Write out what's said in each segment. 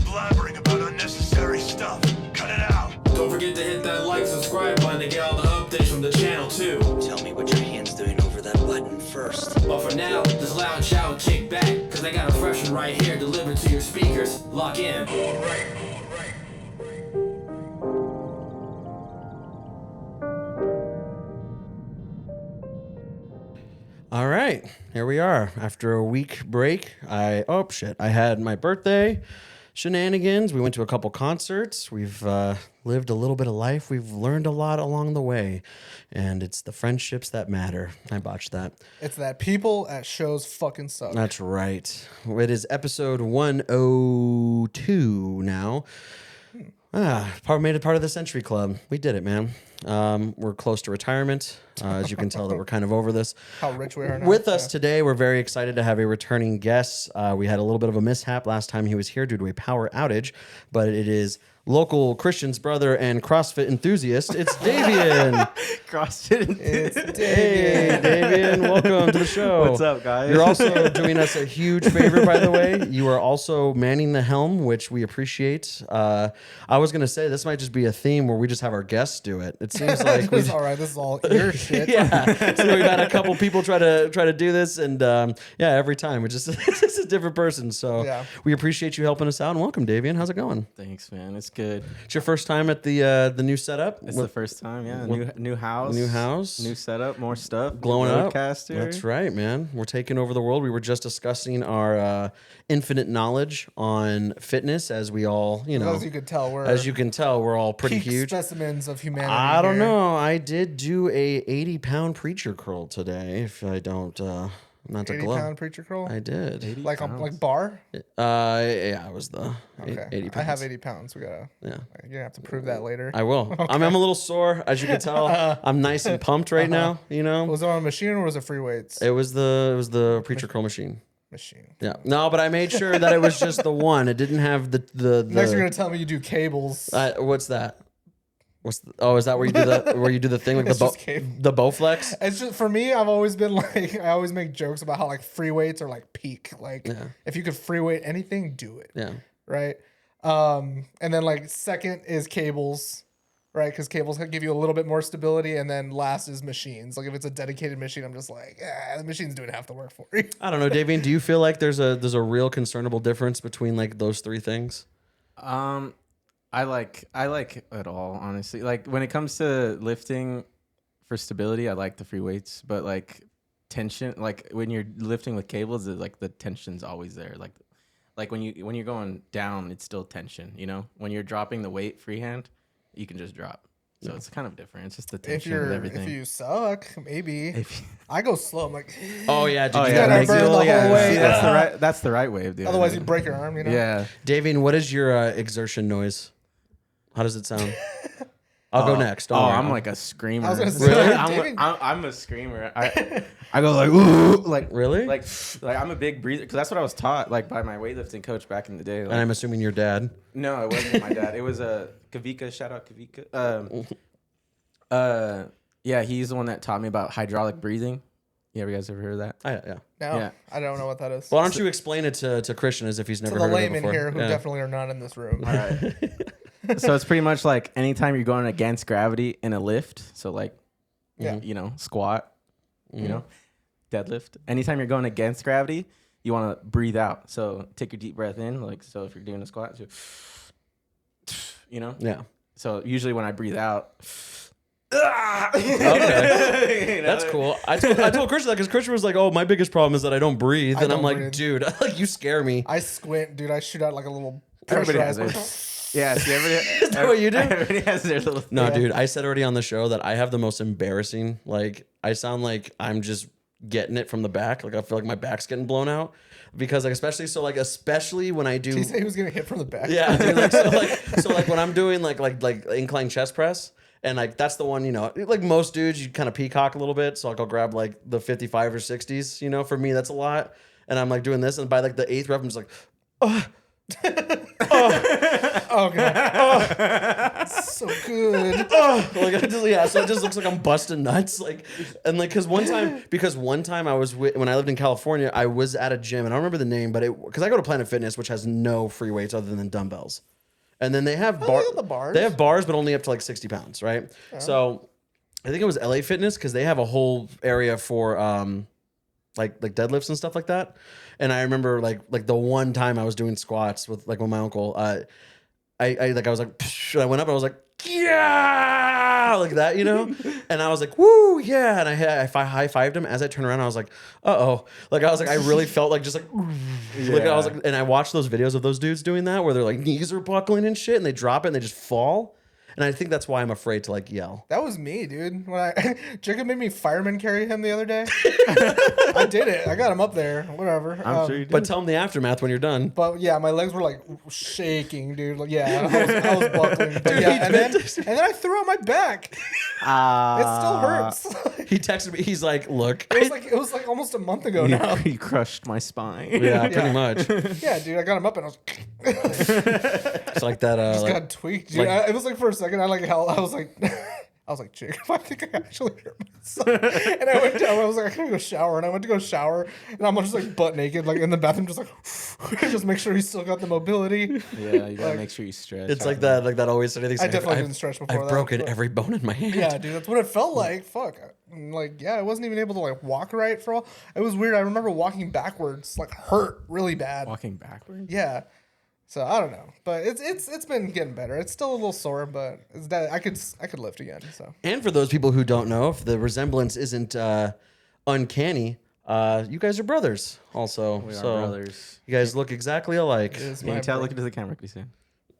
blabbering about unnecessary stuff. Cut it out. Don't forget to hit that like, subscribe button to get all the updates from the channel too. Tell me what your hand's doing over that button first. But for now, this loud shout kick back, cause I got a fresh one right here delivered to your speakers. Lock in. All right, here we are. After a week break, I had my birthday shenanigans. We went to a couple concerts. We've lived a little bit of life. We've learned a lot along the way, and it's the friendships that matter. I botched that. It's that people at shows fucking suck. That's right. It is episode 102 now. Made it part of the Century Club. We did it, man. We're close to retirement. As you can tell that we're kind of over this. How rich we are now. With us today, we're very excited to have a returning guest. We had a little bit of a mishap last time he was here due to a power outage, but it is local Christian's brother and CrossFit enthusiast. It's Davian. CrossFit. It's Davian. Hey, Davian. Welcome to the show. What's up, guys? You're also doing us a huge favor, by the way. You are also manning the helm, which we appreciate. I was going to say this might just be a theme where we just have our guests do it. It seems like This is all right. This is all your shit. yeah. So we've had a couple people try to do this, and every time it's just a different person. So Yeah. we appreciate you helping us out, and welcome, Davian. How's it going? Thanks, man. It's good. It's your first time at the new setup. It's the first time, yeah. New house. New house. New setup, more stuff. Glowing up. Roadcaster. That's right, man. We're taking over the world. We were just discussing our infinite knowledge on fitness, as we all, As you can tell, we're all pretty peak huge. specimens of humanity. I don't here. know. I did do a 80-pound preacher curl today. If I don't, not to 80 glow. pound preacher curl? I did. 80 Like pounds. like bar? Yeah, it was the Okay. 80 pounds. I have 80 pounds. You're gonna have to prove that later. I will. I'm a little sore, as you can tell. I'm nice and pumped right now. Was it on a machine or was it free weights? It was the preacher curl machine. Machine. Yeah. No, but I made sure that it was just the one. It didn't have the Next you're gonna tell me you do cables. what's that? Is that where you do the thing like It's just cable. the Bowflex? It's just for me. I've always been like, I always make jokes about how like free weights are like peak. Like if you could free weight anything, do it. Yeah. Right. And then like second is cables, right? Because cables give you a little bit more stability. And then last is machines. Like if it's a dedicated machine, I'm just like, the machine's doing half the work for you. I don't know, Davian. Do you feel like there's a real concernable difference between like those three things? I like it all, honestly. Like when it comes to lifting for stability, I like the free weights, but like tension, like when you're lifting with cables, it's like the tension's always there. Like when you're going down, it's still tension, When you're dropping the weight freehand, you can just drop. So it's kind of different. It's just the tension of everything. If you suck, maybe. I go slow. I'm like, Oh yeah, did you gotta make burn the whole way. That's the right way of doing it. otherwise you break your arm. Yeah. Davian, what is your exertion noise? How does it sound? I'll go next. Don't worry. I'm like a screamer. I was gonna say, Really? I'm a screamer. I go like, ooh, like Really? like I'm a big breather because that's what I was taught like by my weightlifting coach back in the day. Like, And I'm assuming your dad. no, it wasn't my dad. It was Kavika. Shout out Kavika. Yeah, he's the one that taught me about hydraulic breathing. You guys ever heard of that? Yeah. no, Yeah. I don't know what that is. Why don't you explain it to Christian as if he's never To the heard of it laymen before? here who Yeah. definitely are not in this room. All right. So it's pretty much like anytime you're going against gravity in a lift. So like, Yeah. squat, deadlift. Anytime you're going against gravity, you want to breathe out. So take your deep breath in. Like, so if you're doing a squat, Yeah. So usually when I breathe out, Okay. That's cool. I told Christian that because Christian was like, "Oh, my biggest problem is that I don't breathe," and I'm don't like, breathe. "Dude, like you scare me." I squint, dude. I shoot out like a little Everybody has pressurized. it. Yeah, see, Is that what you do? Everybody has their little. No, dude, I said already on the show that I have the most embarrassing. Like, I sound like I'm just getting it from the back. Like, I feel like my back's getting blown out because, like, especially when I do. Did he say he was gonna hit from the back? Yeah, dude, like when I'm doing like incline chest press. And like that's the one, like most dudes, you kind of peacock a little bit. So like I'll grab like the 55 or 60s. For me, that's a lot. And I'm like doing this, and by like the 8th rep, I'm just like, oh, Oh god. Oh, it's so good. like yeah, so it just looks like I'm busting nuts, like, and like because one time I was when I lived in California, I was at a gym and I don't remember the name, but because I go to Planet Fitness, which has no free weights other than dumbbells, and then they have they got the bars. They have bars, but only up to like 60 pounds, right? So I think it was LA Fitness because they have a whole area for like deadlifts and stuff like that. And I remember like the one time I was doing squats with my uncle, I was like, psh, and I went up and I was like, yeah, like that, you know? And I was like, woo, yeah. And I high-fived him. As I turned around, I was like, uh-oh. Like, I was like, I really felt like just like, like, I was like, and I watched those videos of those dudes doing that where their like knees are buckling and shit and they drop it and they just fall. And I think that's why I'm afraid to like yell. That was me, dude. When Jacob made me fireman carry him the other day. I did it. I got him up there. Whatever. I'm sure you did. But tell them the aftermath when you're done. But yeah, my legs were like shaking, dude. Like, yeah, I was buckling. But yeah, and then I threw out my back. It still hurts. He texted me. He's like, look. It was like almost a month ago now. You crushed my spine. Yeah, pretty much. Yeah, dude. I got him up and I was. It's like that. Just Like, got tweaked, dude. It was like for a second. I was like, Jacob, I think I actually hurt myself. And I went down. I was like, I gotta go shower, and I went to go shower, and I'm just like butt naked, like in the bathroom, just like just make sure he's still got the mobility. Yeah, you gotta make sure you stretch. it's like that always said. I definitely didn't stretch before I've that. broken but- every bone in my hand. Yeah, dude, that's what it felt like. Fuck. Like, yeah, I wasn't even able to like walk right for all. It was weird. I remember walking backwards, like hurt really bad. walking backwards. Yeah. So I don't know, but it's been getting better. It's still a little sore, but it's that I could lift again. So And for those people who don't know, if the resemblance isn't uncanny, you guys are brothers also. We are so brothers. you guys look exactly alike. it's Can you tell? Look into the camera, Christian.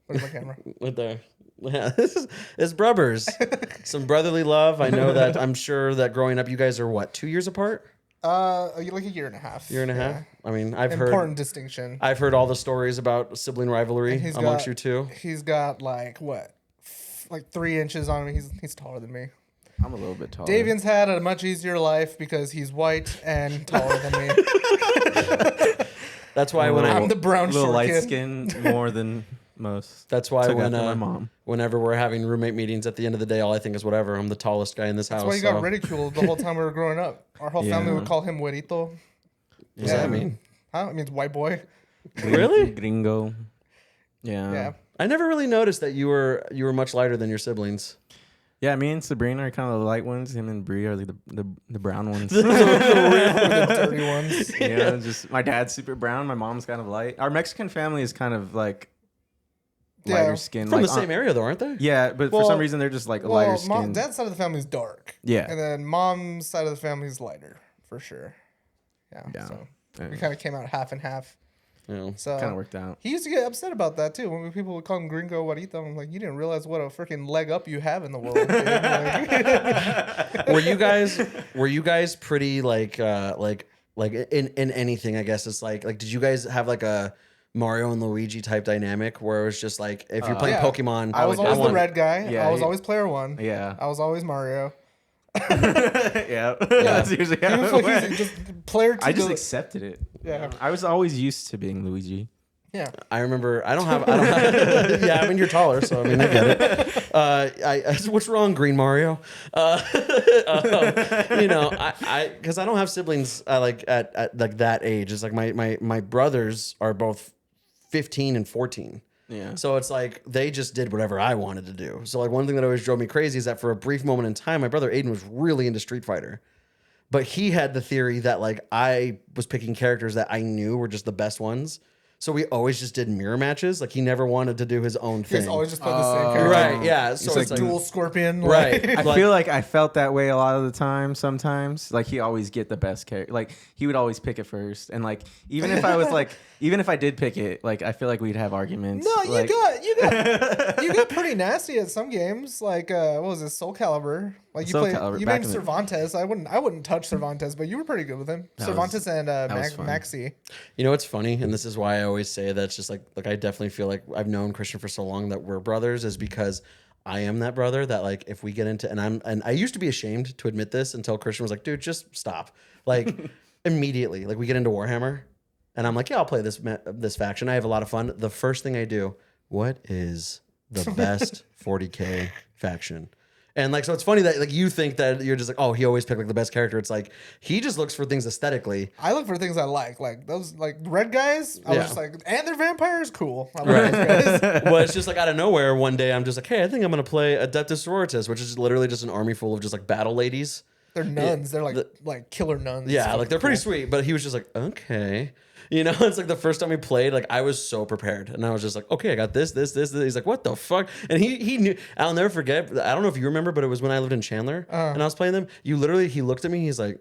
Where's my camera? With the yeah, it's brothers. Some brotherly love. I know that. I'm sure that growing up, you guys are what, 2 years apart? Like a year and a half. Year and a half. I mean, Important distinction. I've heard all the stories about sibling rivalry He's amongst got- you two. He's got like what, like 3 inches on me. He's taller than me. I'm a little bit taller. Davian's had a much easier life because he's white and taller than me. That's why when I'm the brown little short light kid. skin more than most. That's why Took when after my mom. whenever we're having roommate meetings, at the end of the day, all I think is whatever. I'm the tallest guy in this house. That's why he got ridiculed the whole time we were growing up. Our whole family would call him Güerito. What does that mean? Huh? It means white boy. Really? Gringo. Yeah. Yeah. I never really noticed that you were much lighter than your siblings. Yeah, me and Sabrina are kind of the light ones. Him and Bree are like the brown ones. The dirty ones. Yeah, just my dad's super brown. My mom's kind of light. Our Mexican family is kind of like lighter Yeah. skin. From like, the same area, though, aren't they? Yeah, but for Well- some reason they're just like lighter skin. Dad's side of the family is dark. Yeah. And then mom's side of the family is lighter, for sure. Yeah. Yeah. So Yeah. we kind of came out half and half. Yeah. So Kind of worked out. he used to get upset about that too. When people would call him Gringo Güerito, I'm like, you didn't realize what a freaking leg up you have in the world. Dude. Like, Were you guys pretty like in anything? I guess it's like did you guys have like a Mario and Luigi type dynamic where it was just like if you're playing Yeah. Pokemon, I was always the want- red guy. Yeah, I was he- always player one. Yeah. I was always Mario. Yeah. That's usually He how was it like, went. he's just player two. I just accepted it. Yeah. I was always used to being Luigi. Yeah. I remember. I don't have. Yeah, I mean you're taller, so I mean I get it. What's wrong, Green Mario? You know, because I don't have siblings like at like that age. It's like my brothers are both 15 and 14. Yeah. So it's like they just did whatever I wanted to do. So like one thing that always drove me crazy is that for a brief moment in time, my brother Aiden was really into Street Fighter. But he had the theory that like I was picking characters that I knew were just the best ones. So we always just did mirror matches. Like he never wanted to do his own thing. He's always just played the same character. Right, yeah. So It's it's like like dual scorpion. right. I feel like I felt that way a lot of the time. Sometimes, like he always get the best character. Like he would always pick it first, and like even if I was like, even if I did pick it, like I feel like we'd have arguments. No, like, you got pretty nasty at some games. Like what was it, Soul Calibur? Like you Soul played, Calibur, you back made in the- Cervantes. I wouldn't touch Cervantes, but you were pretty good with him. That Cervantes and was fun. Maxi. You know what's funny, and this is why I always say that it's just like I definitely feel like I've known Christian for so long that we're brothers is because I am that brother that like if we get into and I used to be ashamed to admit this until Christian was like, dude, just stop. Like immediately, like we get into Warhammer, and I'm like, yeah, I'll play this faction. I have a lot of fun. The first thing I do, what is the best 40K faction? And like, so it's funny that like you think that you're just like, oh, he always picked like the best character. It's like he just looks for things aesthetically. I look for things I like those like red guys. I was Yeah. just like, and they're vampires, cool. I like those guys. Well, it's just like out of nowhere one day I'm just like, hey, I think I'm gonna play Adeptus Sororitas, which is literally just an army full of just like battle ladies. They're nuns. They're like killer nuns. Yeah, It's like they're pretty cool. sweet. But he was just like, okay. You know, it's like the first time we played, like I was so prepared, and I was just like, okay, I got this. He's like, what the fuck? And he knew. I'll never forget. I don't know if you remember, but it was when I lived in Chandler, and I was playing them. He looked at me. He's like,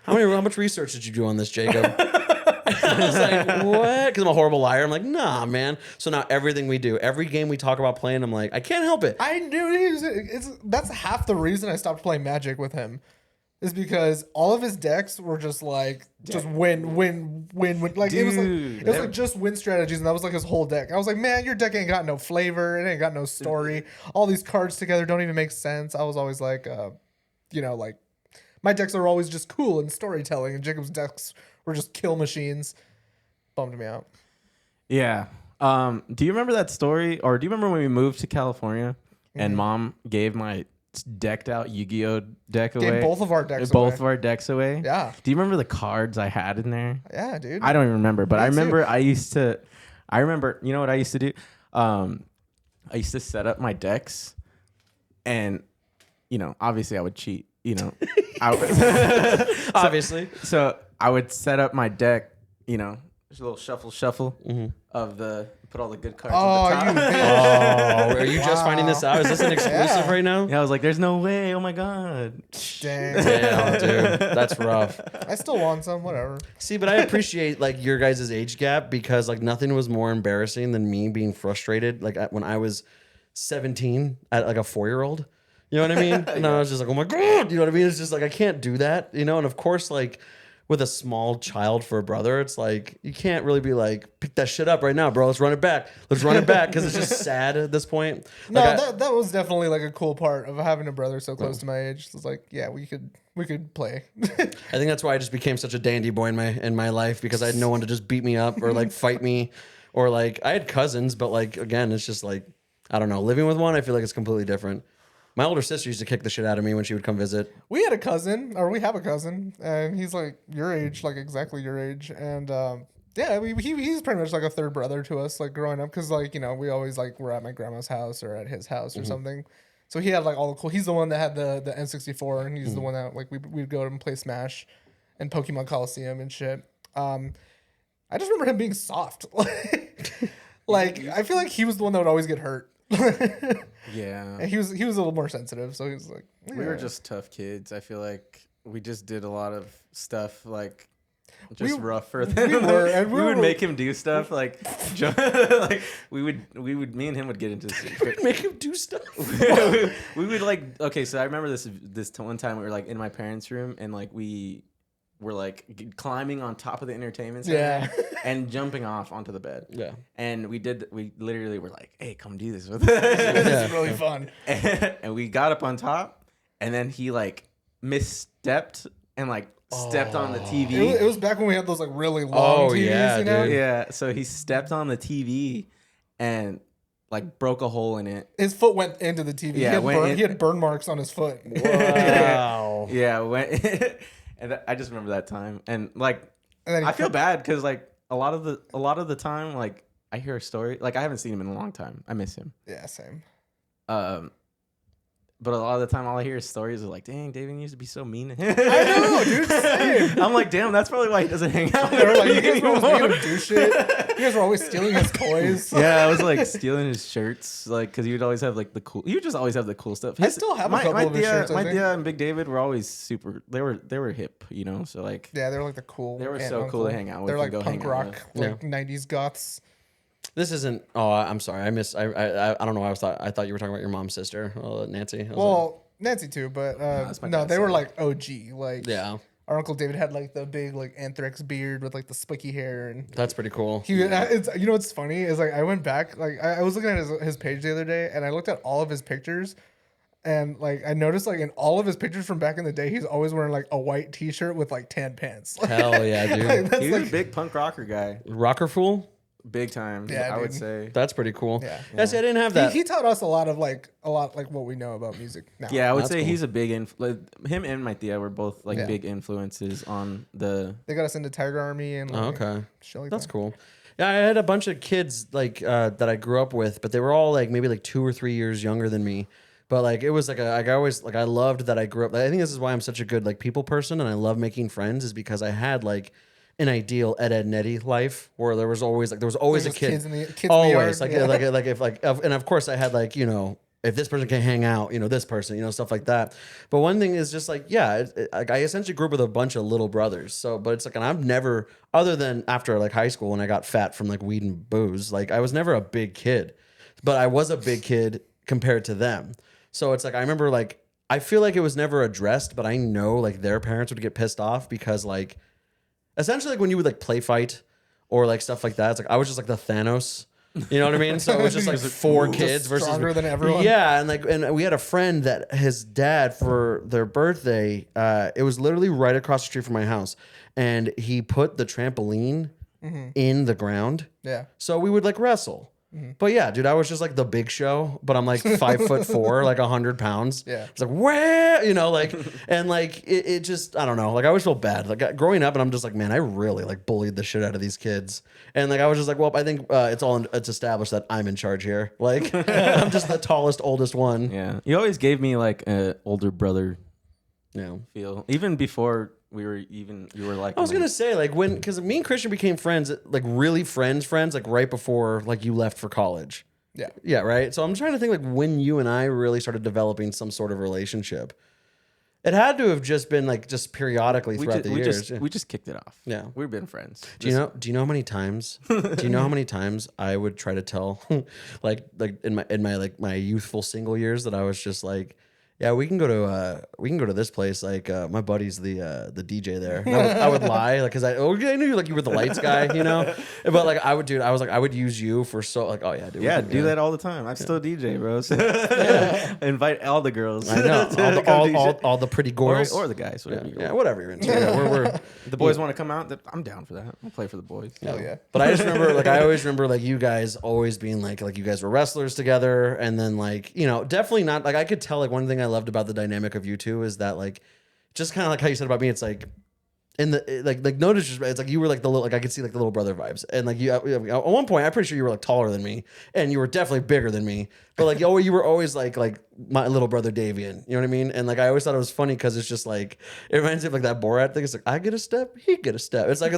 how much research did you do on this, Jacob? I was like, what? Because I'm a horrible liar. I'm like, nah, man. So now everything we do, every game we talk about playing, I'm like, I can't help it. I knew he was. That's half the reason I stopped playing Magic with him, is because all of his decks were just like win. Like it was like just win strategies, and that was like his whole deck. I was like, man, your deck ain't got no flavor. It ain't got no story. All these cards together don't even make sense. I was always like, like my decks are always just cool and storytelling, and Jacob's decks were just kill machines. Bummed me out. Yeah. Do you remember that story, or do you remember when we moved to California and Mom gave my decked out Yu-Gi-Oh deck away? Gave both of our decks Both away. of our decks away. Yeah. Do you remember the cards I had in there? Yeah, dude. I don't even remember, but Me I remember too. I remember, you know what I used to do? I used to set up my decks, and, you know, obviously I would cheat, you know. Obviously. So I would set up my deck, you know, just a little shuffle of put all the good cards Oh, at the you top. bitch. Oh, are you just finding this out? Is this an exclusive right now? Yeah, I was like, there's no way. Oh my God. Dang. Damn, dude, that's rough. I still want some, whatever. See, but I appreciate like your guys' age gap, because like nothing was more embarrassing than me being frustrated. Like when I was 17 at like a 4-year-old, you know what I mean? And I was just like, oh my God, you know what I mean? It's just like, I can't do that, you know? And of course, like with a small child for a brother, it's like, you can't really be like, pick that shit up right now, bro. Let's run it back. Because it's just sad at this point. No, Like, that was definitely like a cool part of having a brother so close to my age. It's like, yeah, we could play. I think that's why I just became such a dandy boy in my life, because I had no one to just beat me up or like fight me, or like I had cousins, but like again, it's just like, I don't know, living with one, I feel like it's completely different. My older sister used to kick the shit out of me when she would come visit. We have a cousin, and he's like your age, like exactly your age, and yeah, he's pretty much like a third brother to us, like growing up, because like, you know, we always like were at my grandma's house or at his house or something. So he had like all the cool. He's the one that had the N64, and he's the one that like we'd go and play Smash and Pokemon Coliseum and shit. I just remember him being soft. Like I feel like he was the one that would always get hurt. Yeah. And he was a little more sensitive, so he was like, We were yeah. just tough kids. I feel like we just did a lot of stuff like just rougher than we were, and we would make him do stuff like like we would me and him would get into this. Make him do stuff. We would like, okay, so I remember this one time we were like in my parents' room, and like we were like climbing on top of the entertainment center, Yeah. and jumping off onto the bed. Yeah. And we literally were like, hey, come do this with us. It's really fun. And we got up on top, and then he like misstepped and like stepped on the TV. It was back when we had those like really long TVs, yeah, you know? dude. Yeah, so he stepped on the TV and like broke a hole in it. His foot went into the TV. Yeah, he had burn marks on his foot. Wow. Yeah, and I just remember that time, and like And then he I feel bad because like a lot of the time, like I hear a story, like I haven't seen him in a long time. I miss him. Yeah, same. But a lot of the time, all I hear is stories of like, "Dang, David used to be so mean to him." I know, dude. Same. I'm like, "Damn, that's probably why he doesn't hang out with They were like, me you guys were always making anymore." him do shit. You guys were always stealing his toys. Yeah, I was like stealing his shirts, like because he would always have like the cool. He would just always have the cool stuff. I still have a couple of his shirts, I My think. Dia and Big David were always super. They were hip, you know. So like, Yeah, they were like the cool. They were aunt so and cool to uncle. hang out with They're and like go punk hang out rock, with. like 90s goths. This isn't. Oh, I'm sorry. I don't know. I thought you were talking about your mom's sister, Nancy. I was Well, Nancy too, but that's my no, dad's they were side. like OG. Like, yeah, our Uncle David had like the big like anthrax beard with like the spiky hair, and that's pretty cool. it's, you know what's funny is like I went back, like I was looking at his page the other day, and I looked at all of his pictures, and like I noticed like in all of his pictures from back in the day, he's always wearing like a white T-shirt with like tan pants. Hell yeah, dude. Like, that's he was like a big punk rocker guy. Rocker fool. big time. Yeah, I would dude. say. That's pretty cool. Yeah. See, I didn't have that. He taught us a lot like what we know about music now. Yeah, I would That's say cool. he's a big him and my tia were both like Yeah. big influences on the. They got us into Tiger Army and Oh, like, okay. shit like That's that. cool. Yeah, I had a bunch of kids like that I grew up with, but they were all like maybe like 2 or 3 years younger than me. But like it was like I always like I loved that I grew up. I think this is why I'm such a good like people person and I love making friends is because I had like an ideal Ed and Eddie life where there was always a There's kid. just kids in the Always yard. like if and of course I had like if this person can hang out this person stuff like that. But one thing is just like like I essentially grew up with a bunch of little brothers. So but it's like and I've never other than after like high school when I got fat from like weed and booze like I was never a big kid, but I was a big kid compared to them. So it's like I remember like I feel like it was never addressed, but I know like their parents would get pissed off because like essentially like when you would like play fight or like stuff like that, it's like I was just like the Thanos. You know what I mean? So it was just like 4 kids versus stronger than everyone. Yeah, and we had a friend that his dad for their birthday, it was literally right across the street from my house, and he put the trampoline in the ground. Yeah. So we would like wrestle. But yeah, dude, I was just like the big show, but I'm like 5'4", like 100 pounds. Yeah. It's like, where, like, and like, it just, I don't know. Like I always feel bad. Like growing up and I'm just like, man, I really like bullied the shit out of these kids. And like, I was just like, well, I think it's established that I'm in charge here. Like I'm just the tallest, oldest one. Yeah, you always gave me like an older brother Yeah. feel, even before you were like. I was gonna say like because me and Christian became friends, like really friends, like right before like you left for college. Yeah. Yeah, right. So I'm trying to think like when you and I really started developing some sort of relationship. It had to have just been like just periodically throughout the years. We just kicked it off. Yeah. We've been friends. Do you know how many times? Do you know how many times I would try to tell, like in my like my youthful single years that I was just like, yeah, we can go to this place. Like my buddy's the DJ there. And I would lie, like, cause I knew like you were the lights guy, But like I would use you for like, oh yeah, dude. Yeah, do that all the time. I still DJ, bro. So invite all the girls. I know to come DJ. all the pretty girls or the guys, whatever. yeah, whatever you're into. Yeah, we're The boys want to come out. I'm down for that. I'll play for the boys. Hell yeah. But I just remember, like, I always remember, like, you guys always being like you guys were wrestlers together, and then like, definitely not like I could tell like one thing I loved about the dynamic of you two is that like, just kind of like how you said about me, it's like. In the like no disrespect, it's like you were like the little, like I could see like the little brother vibes, and like you at one point I'm pretty sure you were like taller than me, and you were definitely bigger than me, but like you were always like my little brother Davian, you know what I mean? And like I always thought it was funny because it's just like it reminds me of like that Borat thing. It's like I get a step, he get a step. It's like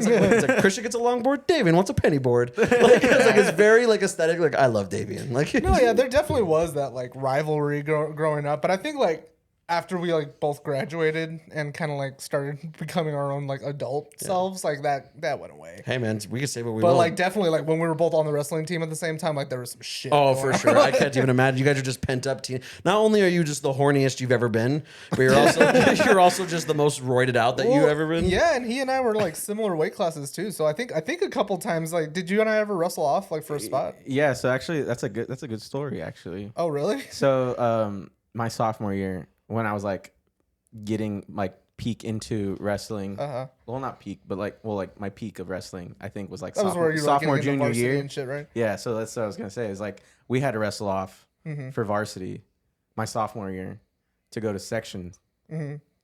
Christian gets a long board, Davian wants a penny board. Like it's very like aesthetic. Like I love Davian. Like No, yeah, there definitely was that like rivalry growing up, but I think like after we like both graduated and kind of like started becoming our own like adult selves, like that went away. Hey man, we can say what we But want. like definitely like when we were both on the wrestling team at the same time, like there was some shit. Oh, going for on. sure. I can't even imagine. You guys are just pent up teen. Not only are you just the horniest you've ever been, but you're also just the most roided out that you've ever been. Yeah, and he and I were like similar weight classes too. So I think a couple times like did you and I ever wrestle off like for a spot? Yeah. So actually, that's a good story actually. Oh really? So my sophomore year, when I was like getting like peak into wrestling, well not peak, but like my peak of wrestling I think was like That was where you were like, sophomore getting into junior varsity year and shit, right? Yeah, so that's what I was gonna say is like we had to wrestle off for varsity my sophomore year to go to section,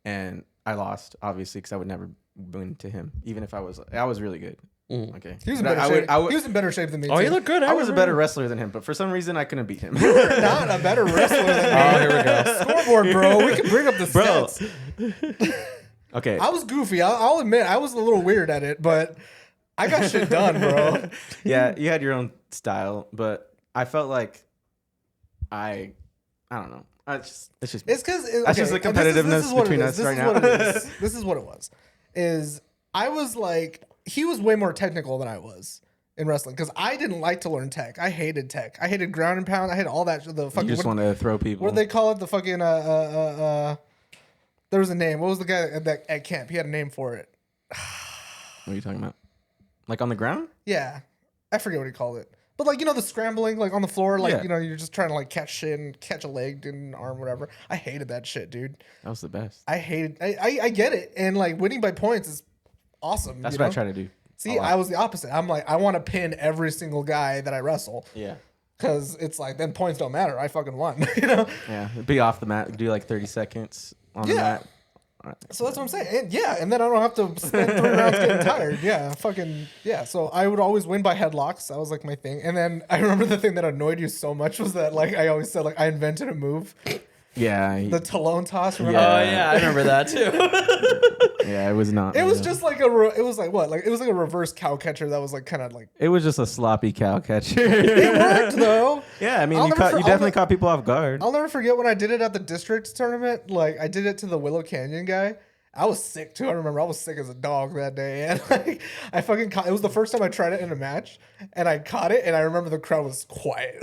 and I lost obviously because I would never win to him even if I was really good. Okay, He was in But better shape. He was in better shape than me. Oh, too. you look good. I was a better wrestler than him, but for some reason I couldn't beat him. You're not a better wrestler than me. Oh, here we go. Scoreboard, bro. We can bring up the Bro. stats. Okay, I was goofy. I'll admit I was a little weird at it, but I got shit done, bro. yeah, you had your own style, but I felt like I don't know. It's just It's because That's just the competitiveness between us right now. This is what it was. Is I was like he was way more technical than I was in wrestling because I didn't like to learn tech. I hated tech. I hated ground and pound. I hated all that. The fucking you just want to throw people. what do they call it? The fucking there was a name. What was the guy at camp? He had a name for it. What are you talking about? Like on the ground? Yeah, I forget what he called it. But like the scrambling like on the floor, like Yeah. you're just trying to like catch shit and catch a leg and arm, whatever. I hated that shit, dude. That was the best. I get it, and like winning by points is awesome. That's you what know? I try to do. See, I was the opposite. I'm like, I want to pin every single guy that I wrestle. Yeah. Because it's like, then points don't matter. I fucking won, you know? Yeah. Be off the mat. Do like 30 seconds on the mat. So that's what I'm saying. And then I don't have to spend 3 rounds getting tired. Yeah, fucking, yeah. So I would always win by headlocks. That was like my thing. And then I remember the thing that annoyed you so much was that, like, I always said, like, I invented a move. Yeah. The Talon toss. Remember? Oh yeah, I remember that too. Yeah, it was not. It was just like it was like what? Like it was like a reverse cow catcher that was like kind of like. It was just a sloppy cow catcher. It worked though. Yeah, I mean, I'll you never definitely caught people off guard. I'll never forget when I did it at the district tournament. Like I did it to the Willow Canyon guy. I was sick too. I remember I was sick as a dog that day, and like I fucking caught. It was the first time I tried it in a match, and I caught it, and I remember the crowd was quiet.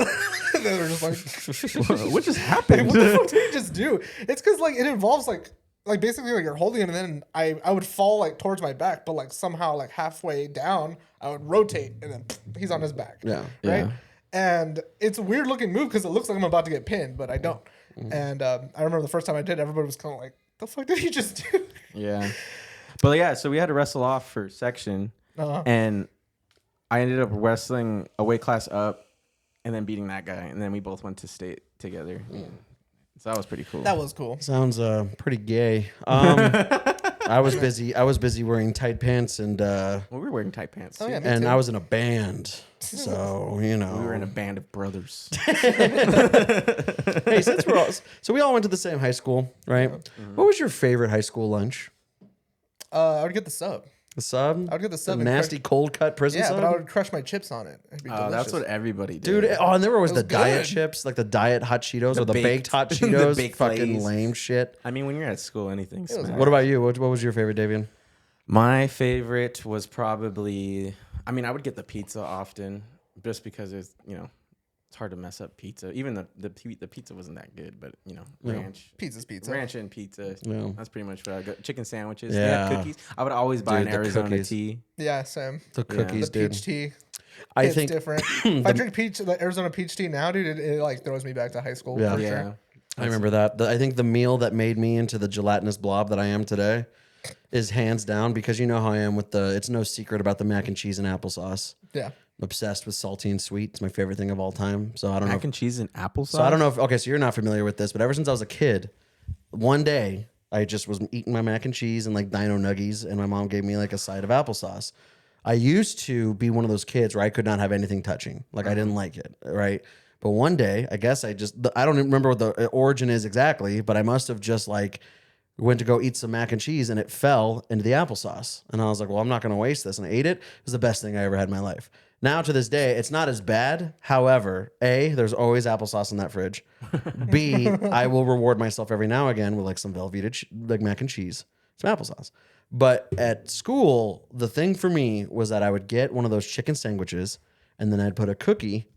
They were just like, What just happened? "What the fuck did he just do?" It's because like it involves like basically like you're holding it, and then I would fall like towards my back, but like somehow like halfway down I would rotate, and then he's on his back. Yeah. Right. Yeah. And it's a weird looking move because it looks like I'm about to get pinned, but I don't. And I remember the first time I did, everybody was kind of like, "The fuck did he just do?" Yeah. But yeah, so we had to wrestle off for section, and I ended up wrestling a weight class up, and then beating that guy, and then we both went to state together. So that was pretty cool. That was cool. Sounds pretty gay. I was busy wearing tight pants and Well, we were wearing tight pants. Oh, too. yeah, me and too. I was in a band. So, you know. We were in a band of brothers. Hey, since we all went to the same high school, right? What was your favorite high school lunch? I would get the sub. The sub? I would get the sub The and nasty cold cut prison Yeah, sub? but I would crush my chips on it. It'd be delicious. That's what everybody did. Dude, oh, and there were always It the was diet good. chips, like the diet hot Cheetos or the baked hot the Cheetos. baked Fucking Lay's. lame shit. I mean, when you're at school, anything smash. What about you? What was your favorite, Davian? My favorite was probably, I mean, I would get the pizza often just because it's, it's hard to mess up pizza. Even the pizza wasn't that good, but, ranch. Pizza's pizza. Ranch and pizza. Yeah. That's pretty much what I got. Chicken sandwiches. Yeah. Yeah. Cookies. I would always buy Dude, an the Arizona cookies. tea. Yeah, same. The cookies, The dude. peach tea. I It's think different. If I drink the Arizona peach tea now, dude, it like throws me back to high school. Yeah. For Yeah. Sure. I remember that. I think the meal that made me into the gelatinous blob that I am today is hands down because you know how I am with it's no secret about the mac and cheese and applesauce. Yeah. I'm obsessed with salty and sweet. It's my favorite thing of all time. So I don't know. Mac and cheese and applesauce. So I don't know if okay, so you're not familiar with this, but ever since I was a kid, one day I just was eating my mac and cheese and like dino nuggies, and my mom gave me like a side of applesauce. I used to be one of those kids where I could not have anything touching. Like I didn't like it, right? But one day, I guess I don't even remember what the origin is exactly, but I must have just like went to go eat some mac and cheese and it fell into the applesauce. And I was like, well, I'm not going to waste this. And I ate it. It was the best thing I ever had in my life. Now to this day, it's not as bad. However, A, there's always applesauce in that fridge. B, I will reward myself every now and again with like some Velveeta, like mac and cheese, some applesauce. But at school, the thing for me was that I would get one of those chicken sandwiches and then I'd put a cookie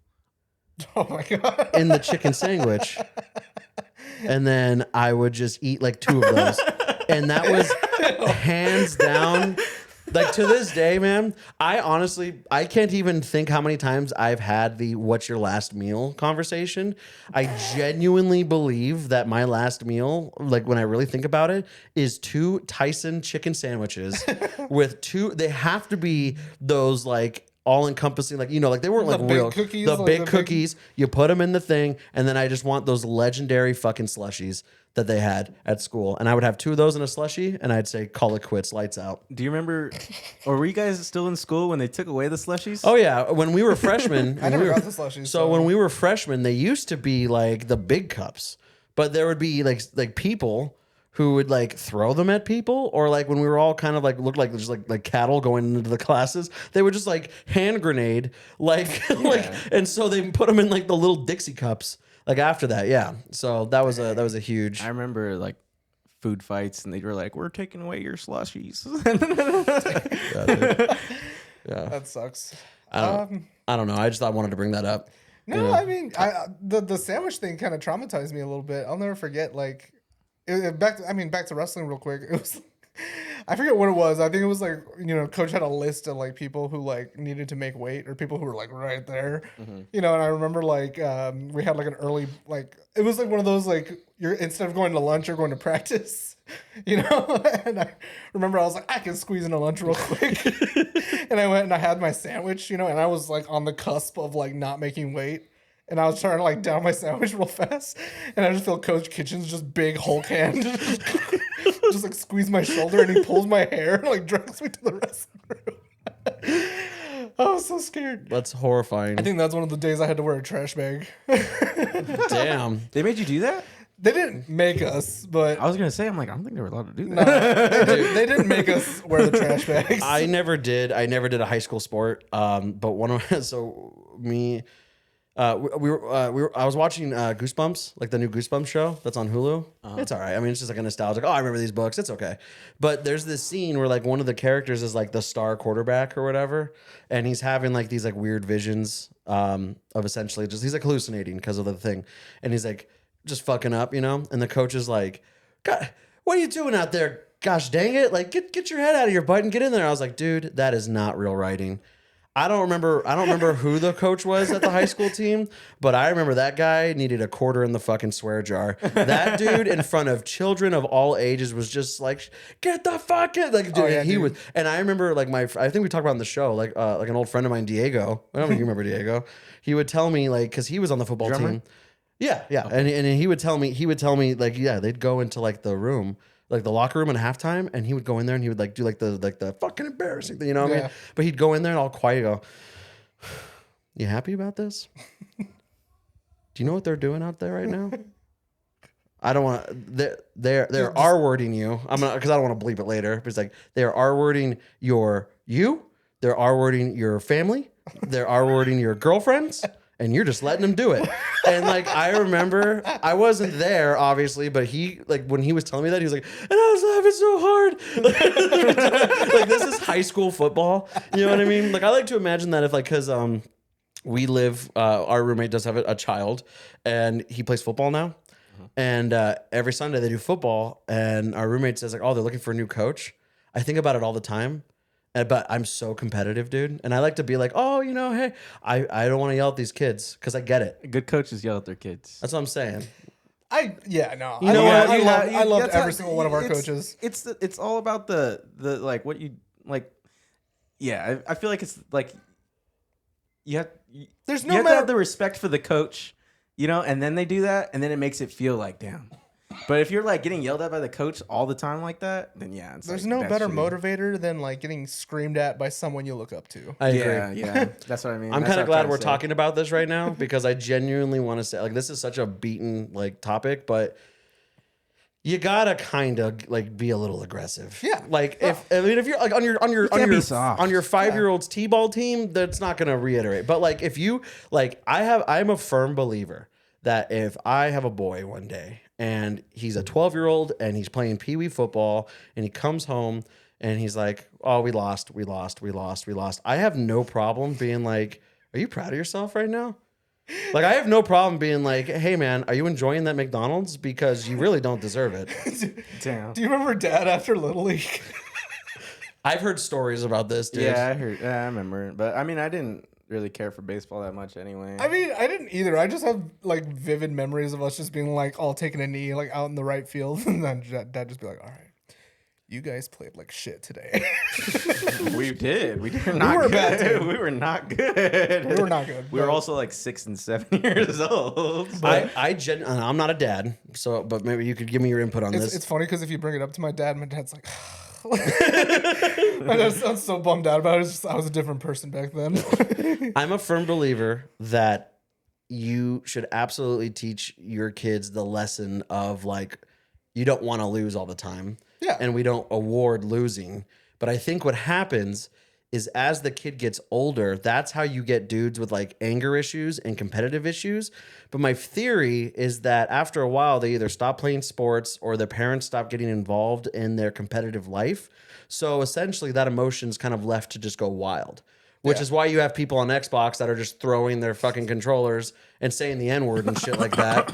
Oh my god. in the chicken sandwich. And then I would just eat like 2 of those. And that was hands down. Like to this day, man, I can't even think how many times I've had the what's your last meal conversation. I genuinely believe that my last meal, like when I really think about it, is 2 Tyson chicken sandwiches with 2, they have to be those like all-encompassing, like like they weren't The like big real cookies, the like big the big- cookies. You put them in the thing, and then I just want those legendary fucking slushies that they had at school, and I would have 2 of those in a slushie, and I'd say call it quits, lights out. Do you remember, or were you guys still in school when they took away the slushies? Oh yeah, when we were freshmen, I never got the slushies. So when we were freshmen, they used to be like the big cups, but there would be like people who would like throw them at people, or like when we were all kind of like looked like just like cattle going into the classes, they would just like hand grenade like and so they put them in like the little Dixie cups. Like after that, yeah. So that was a huge. I remember like food fights, and they were like, "We're taking away your slushies." Yeah, dude. Yeah. that sucks. I don't know. I wanted to bring that up. No, I mean, the sandwich thing kind of traumatized me a little bit. I'll never forget. Like, back to wrestling real quick. It was I forget what it was. I think it was like, coach had a list of like people who like needed to make weight or people who were like right there, and I remember like we had like an early, like, it was like one of those, like, you're, instead of going to lunch, you're going to practice, and I remember I was like, I can squeeze in a lunch real quick. And I went and I had my sandwich, and I was like on the cusp of like not making weight. And I was trying to like down my sandwich real fast, and I just feel Coach Kitchen's just big Hulk hand just like squeeze my shoulder, and he pulls my hair and like drags me to the restroom. I was so scared. That's horrifying. I think that's one of the days I had to wear a trash bag. Damn. They made you do that? They didn't make us, but I was gonna say, I'm like, I don't think they were allowed to do that. they didn't make us wear the trash bags. I never did. I never did a high school sport. But one of so me. I was watching Goosebumps, like the new Goosebumps show that's on Hulu. It's all right. I mean, it's just like a nostalgic. Oh, I remember these books. It's okay. But there's this scene where like one of the characters is like the star quarterback or whatever, and he's having like these like weird visions of essentially just he's like hallucinating because of the thing, and he's like just fucking up, and the coach is like, God, what are you doing out there? Gosh dang it! Like get your head out of your butt and get in there. I was like, dude, that is not real writing. I don't remember who the coach was at the high school team, but I remember that guy needed a quarter in the fucking swear jar. That dude in front of children of all ages was just like, get the fuck in. Like, dude, he was. And I remember like I think we talked about on the show, like an old friend of mine, Diego. I don't know if you remember Diego. He would tell me like, cause he was on the football team. Yeah. Yeah. And he would tell me like, yeah, they'd go into like the room, like the locker room at halftime, and he would go in there and he would like do like the fucking embarrassing thing, you know what I mean? But he'd go in there and all quiet go, you happy about this? Do you know what they're doing out there right now? I don't want to. They're R wording you. I'm gonna because I don't want to bleep it later. But it's like they're R wording you. They're R wording your family. They're R wording your girlfriends. And you're just letting him do it. And like, I remember I wasn't there obviously, but he like, when he was telling me that, he was like, and I was laughing so hard. Like this is high school football. You know what I mean? Like I like to imagine that if like, cause we live, our roommate does have a child and he plays football now. And every Sunday they do football and our roommate says like, oh, they're looking for a new coach. I think about it all the time. But I'm so competitive, dude. And I like to be like, oh, hey, I don't want to yell at these kids because I get it. Good coaches yell at their kids. That's what I'm saying. I loved every single one of our coaches. It's all about the like what you like. Yeah, I feel like it's like you have to have the respect for the coach, and then they do that, and then it makes it feel like damn. But if you're like getting yelled at by the coach all the time like that, then yeah, there's no better motivator than like getting screamed at by someone you look up to. I agree. Yeah, that's what I mean. I'm kind of glad we're talking about this right now because I genuinely want to say like this is such a beaten like topic, but you gotta kind of like be a little aggressive. Yeah. Like if you're like on your 5-year-old's t-ball team, that's not gonna reiterate. But like if you like I'm a firm believer that if I have a boy one day and he's a 12-year-old and he's playing peewee football and he comes home and he's like, oh, we lost. I have no problem being like, are you proud of yourself right now? Like, I have no problem being like, hey, man, are you enjoying that McDonald's? Because you really don't deserve it. Damn. Do you remember Dad after Little League? I've heard stories about this, dude. Yeah, I remember. But I mean, I didn't really care for baseball that much anyway. I mean, I didn't either. I just have like vivid memories of us just being like all taking a knee like out in the right field, and then Dad just be like, "All right, you guys played like shit today." We did. We were not good. Bad team. We were not good. We were not good. We were also like 6 and 7 years old. I'm not a dad, so but maybe you could give me your input on this. It's funny because if you bring it up to my dad's like. I was so bummed out about it. I was a different person back then. I'm a firm believer that you should absolutely teach your kids the lesson of like, you don't want to lose all the time. Yeah. And we don't award losing. But I think what happens is as the kid gets older, that's how you get dudes with like anger issues and competitive issues. But my theory is that after a while, they either stop playing sports or their parents stop getting involved in their competitive life. So essentially that emotion's kind of left to just go wild, which is why you have people on Xbox that are just throwing their fucking controllers and saying the N-word and shit like that.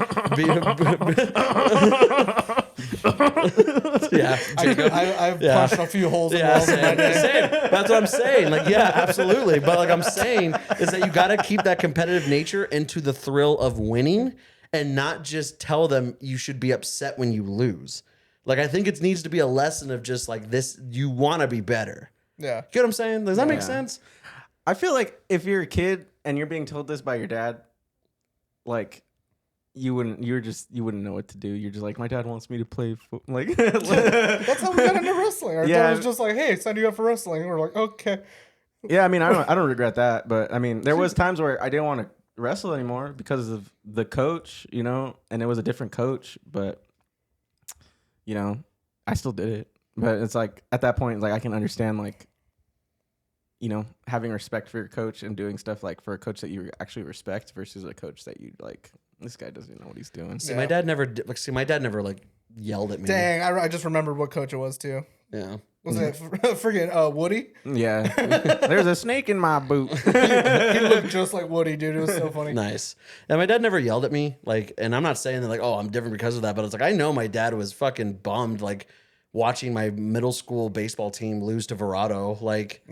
Yeah, Jacob. I've Yeah. punched a few holes in Yeah, walls in my day. same. That's what I'm saying. Like, yeah, absolutely. But like I'm saying is that you got to keep that competitive nature into the thrill of winning and not just tell them you should be upset when you lose. Like, I think it needs to be a lesson of just like this, you want to be better. Yeah. You get what I'm saying? Does that make sense? I feel like if you're a kid and you're being told this by your dad, like you wouldn't know what to do. You're just like, my dad wants me to play like That's how we got into wrestling. Our Yeah. dad was just like, hey, sign you up for wrestling. And we're like, okay. Yeah, I mean, I don't regret that, but I mean, there was times where I didn't want to wrestle anymore because of the coach, you know, and it was a different coach, but you know, I still did it. But it's like at that point, like I can understand like, you know, having respect for your coach and doing stuff like for a coach that you actually respect versus a coach that you like, this guy doesn't know what he's doing. See, my dad never like yelled at me. Dang, I just remembered what coach it was too. Yeah. Was it friggin' Woody? Yeah. There's a snake in my boot. He looked just like Woody, dude. It was so funny. Nice. And my dad never yelled at me. Like, and I'm not saying that like, oh, I'm different because of that, but it's like I know my dad was fucking bummed, like watching my middle school baseball team lose to Verado, like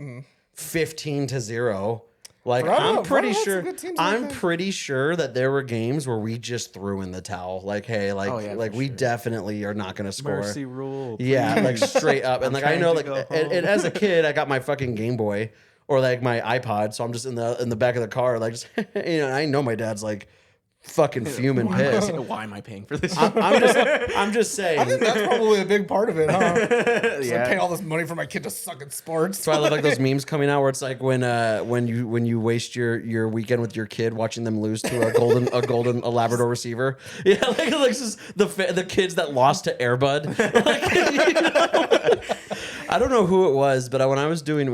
15-0. Like Verado- I'm pretty Verado had some sure good teams like I'm that. pretty sure that there were games where we just threw in the towel. Like, hey, like Oh, yeah, like for we sure. definitely are not gonna score. Mercy rule. Yeah, like straight up. And like I trying know to like go and as a kid I got my fucking Game Boy or like my iPod, so I'm just in the back of the car like just you know, I know my dad's like fucking fuming pissed. Why am I paying for this? I'm just saying. I think that's probably a big part of it, huh? Just Yeah. like pay all this money for my kid to suck at sports. So I love like those memes coming out where it's like when you waste your weekend with your kid watching them lose to a Labrador receiver. Yeah, like just the kids that lost to Airbud. Like, you know? I don't know who it was, but when I was doing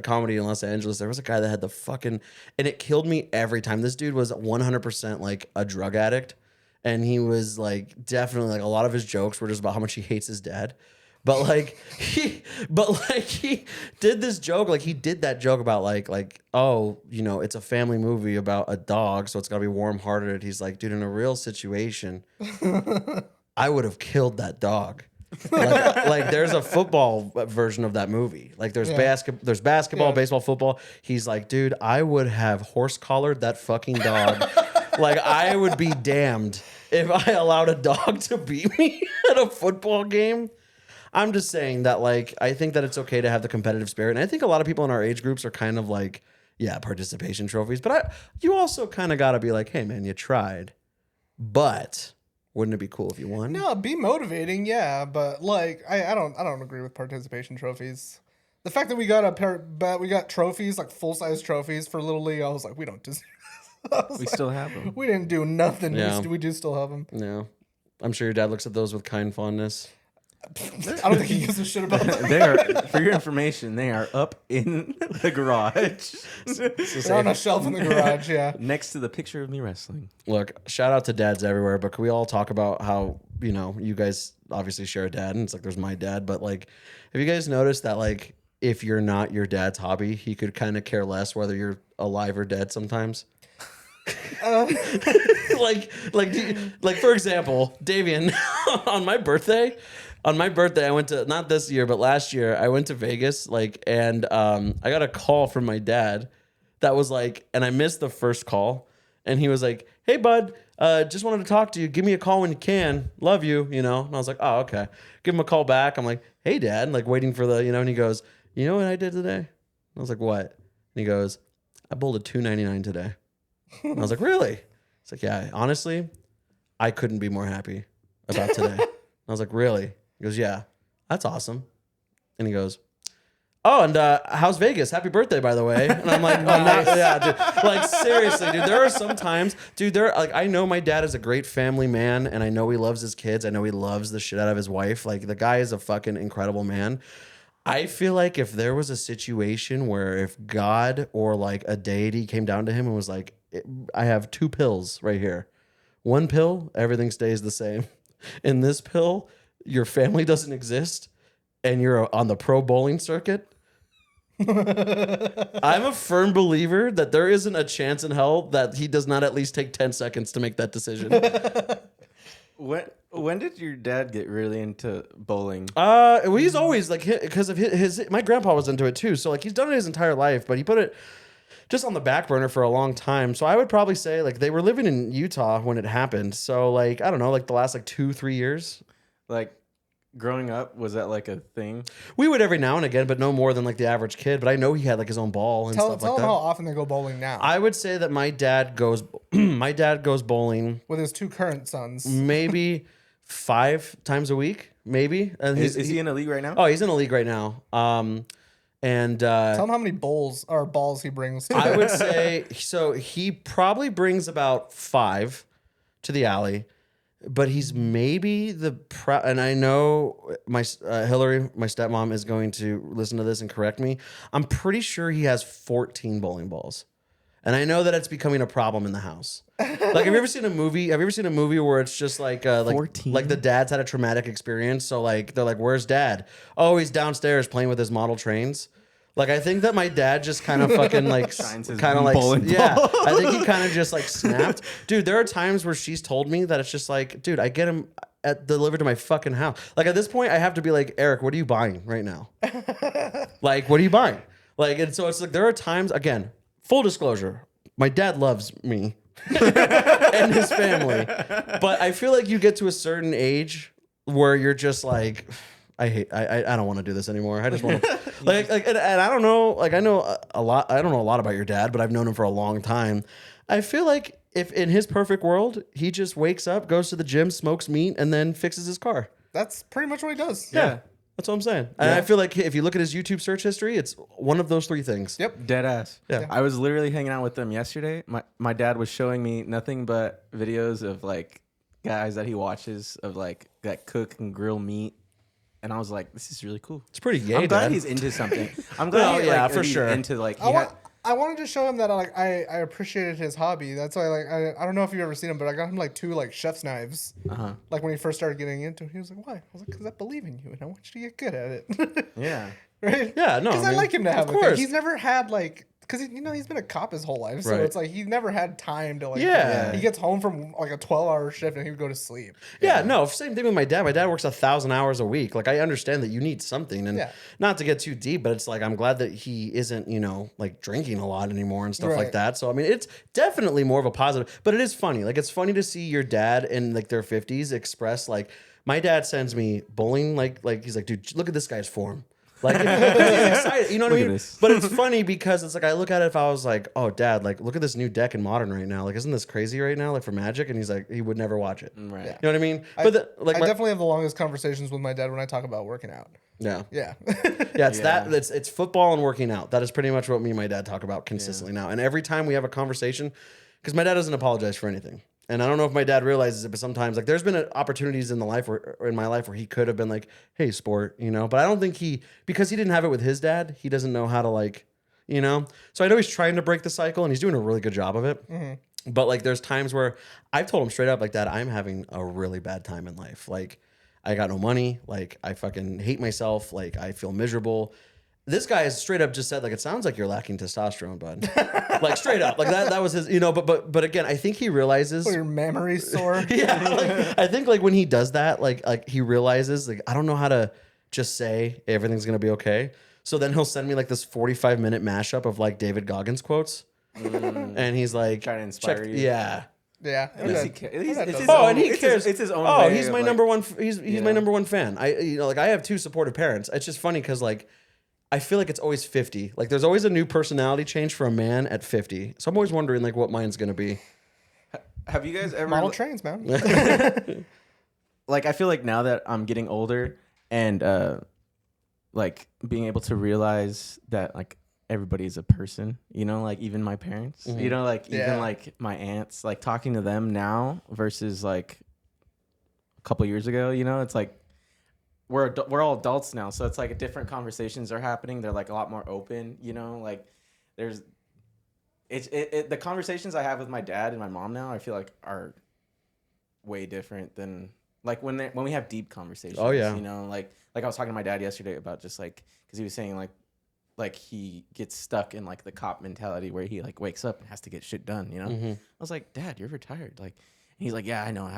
comedy in Los Angeles, there was a guy that had the fucking, and it killed me every time. This dude was 100% like a drug addict, and he was like definitely like a lot of his jokes were just about how much he hates his dad. But he did this joke, like he did that joke about like, oh, you know, it's a family movie about a dog, so it's gotta be warm hearted. He's like, dude, in a real situation, I would have killed that dog. Like there's a football version of that movie. Like there's basketball, baseball, football. He's like, dude, I would have horse collared that fucking dog. Like I would be damned if I allowed a dog to beat me at a football game. I'm just saying that like I think that it's okay to have the competitive spirit. And I think a lot of people in our age groups are kind of like, yeah, participation trophies. But you also kind of gotta be like, hey man, you tried. But wouldn't it be cool if you won? No, be motivating, yeah, but like I don't agree with participation trophies. The fact that we got trophies, like full size trophies for Little League, I was like, we don't deserve. We still have them. We didn't do nothing. Yeah. We do still have them. No. I'm sure your dad looks at those with kind fondness. I don't think he gives a shit about them. They are, for your information, they are up in the garage They're on a shelf in the garage. Yeah. next to the picture of me wrestling. Look, shout out to dads everywhere, but can we all talk about how, you know, you guys obviously share a dad, and it's like there's my dad, but like, have you guys noticed that like if you're not your dad's hobby, he could kind of care less whether you're alive or dead sometimes? like for example, Davian, on my birthday, I went to, not this year, but last year, I went to Vegas, like, and I got a call from my dad that was like, and I missed the first call, and he was like, hey, bud, just wanted to talk to you. Give me a call when you can. Love you, you know? And I was like, oh, okay. Give him a call back. I'm like, hey, Dad, like waiting for the, you know, and he goes, you know what I did today? And I was like, what? And he goes, I bowled a $2.99 today. And I was like, really? He's like, yeah, honestly, I couldn't be more happy about today. And I was like, really? He goes, yeah, that's awesome. And he goes, oh, and how's Vegas? Happy birthday, by the way. And I'm like, oh, yeah, dude. Like, seriously, dude, there are some times, dude, I know my dad is a great family man, and I know he loves his kids. I know he loves the shit out of his wife. Like, the guy is a fucking incredible man. I feel like if there was a situation where if God or like a deity came down to him and was like, I have 2 pills right here. One pill, everything stays the same. In this pill, your family doesn't exist and you're on the pro bowling circuit. I'm a firm believer that there isn't a chance in hell that he does not at least take 10 seconds to make that decision. When did your dad get really into bowling? Well, he's always like because of his. My grandpa was into it too, so like he's done it his entire life, but he put it just on the back burner for a long time. So I would probably say like they were living in Utah when it happened. So like I don't know, like the last like 2-3 years. Like growing up, was that like a thing? We would every now and again, but no more than like the average kid. But I know he had like his own ball and Tell stuff him like how that. often they go bowling now I would say that my dad goes bowling with his 2 current sons. maybe 5 times a week, maybe. And Is he in a league right now? Oh, he's in a league right now. And Tell him how many balls he brings. To I would say so. He probably brings about 5 to the alley, but he's maybe and I know my Hillary, my stepmom, is going to listen to this and correct me. I'm pretty sure he has 14 bowling balls, and I know that it's becoming a problem in the house. Like, have you ever seen a movie? Have you ever seen a movie where it's just like 14? like the dad's had a traumatic experience? So like they're like, "Where's dad?" "Oh, he's downstairs playing with his model trains." Like, I think that my dad just kind of fucking like, Shines his kind of like, bowling yeah. ball. I think he kind of just like snapped. Dude, there are times where she's told me that it's just like, dude, I get him delivered to my fucking house. Like at this point, I have to be like, Eric, what are you buying right now? Like, what are you buying? Like, and so it's like there are times, again, full disclosure, my dad loves me and his family, but I feel like you get to a certain age where you're just like, I don't want to do this anymore. I just want to like and I don't know, like I know a lot. I don't know a lot about your dad, but I've known him for a long time. I feel like if in his perfect world, he just wakes up, goes to the gym, smokes meat, and then fixes his car. That's pretty much what he does. Yeah. That's what I'm saying. And I feel like if you look at his YouTube search history, it's one of those 3 things. Yep. Dead ass. Yeah. I was literally hanging out with them yesterday. My dad was showing me nothing but videos of like guys that he watches of like that cook and grill meat. And I was like, this is really cool. It's pretty gay, I'm glad Dad. he's into something. I'm glad for he's sure. into like I wanted to show him that like I appreciated his hobby. That's why like I don't know if you've ever seen him, but I got him like 2 like chef's knives. Like when he first started getting into it, he was like, "Why?" I was like, "Because I believe in you, and I want you to get good at it." yeah. Right? Yeah, no, Because I I mean, like him to have of a thing. course. He's never had like. Because he's been a cop his whole life, so Right. it's like he's never had time to like. Yeah. He gets home from like a 12-hour shift and he would go to sleep. Yeah, no, same thing with my dad. My dad works 1,000 hours a week. Like, I understand that you need something, and Yeah. not to get too deep, but it's like I'm glad that he isn't, like drinking a lot anymore and stuff like Right. that. So I mean, it's definitely more of a positive. But it is funny. Like, it's funny to see your dad in like their 50s express like. My dad sends me bowling. Like he's like, dude, look at this guy's form. Like, he's excited, you know what I Look at mean? this. But it's funny because it's like I look at it if I was like, oh, Dad, like look at this new deck in Modern right now. Like, isn't this crazy right now? Like for Magic, and he's like, he would never watch it. Right. You know what I mean? I definitely have the longest conversations with my dad when I talk about working out. yeah. Yeah. Yeah, it's football and working out. That is pretty much what me and my dad talk about consistently now. And every time we have a conversation, because my dad doesn't apologize for anything. And I don't know if my dad realizes it, but sometimes like there's been opportunities in in my life where he could have been like, "Hey, sport," but I don't think because he didn't have it with his dad, he doesn't know how to like, So I know he's trying to break the cycle and he's doing a really good job of it. Mm-hmm. But like there's times where I've told him straight up like, "Dad, I'm having a really bad time in life. Like I got no money, like I fucking hate myself, like I feel miserable." This guy has straight up just said, like, it sounds like you're lacking testosterone, bud. Like straight up. Like that was his, but again, I think he realizes. Oh, your memory's sore. Yeah. Like, I think like when he does that, like he realizes, like, I don't know how to just say everything's gonna be okay. So then he'll send me like this 45-minute mashup of like David Goggins quotes. And he's like Trying to inspire you. Yeah. Yeah. At least he cares. It's his Oh, and he it's cares. It's his own. Oh, way he's of, my like- number one. He's my number one fan. I I have 2 supportive parents. It's just funny because like I feel like it's always 50. Like there's always a new personality change for a man at 50. So I'm always wondering like what mine's gonna be. Have you guys ever Model trains, man. like I feel like now that I'm getting older and like being able to realize that like everybody's a person, like even my parents, like Yeah. even like my aunts, like talking to them now versus like a couple years ago, it's like we're all adults now, so it's like different conversations are happening. They're like a lot more open, like there's the conversations I have with my dad and my mom now, I feel like are way different than like when we have deep conversations. Oh, yeah. Like I was talking to my dad yesterday about just like because he was saying like he gets stuck in like the cop mentality where he like wakes up and has to get shit done. I was like, Dad, you're retired, like. he's like, yeah, I know. I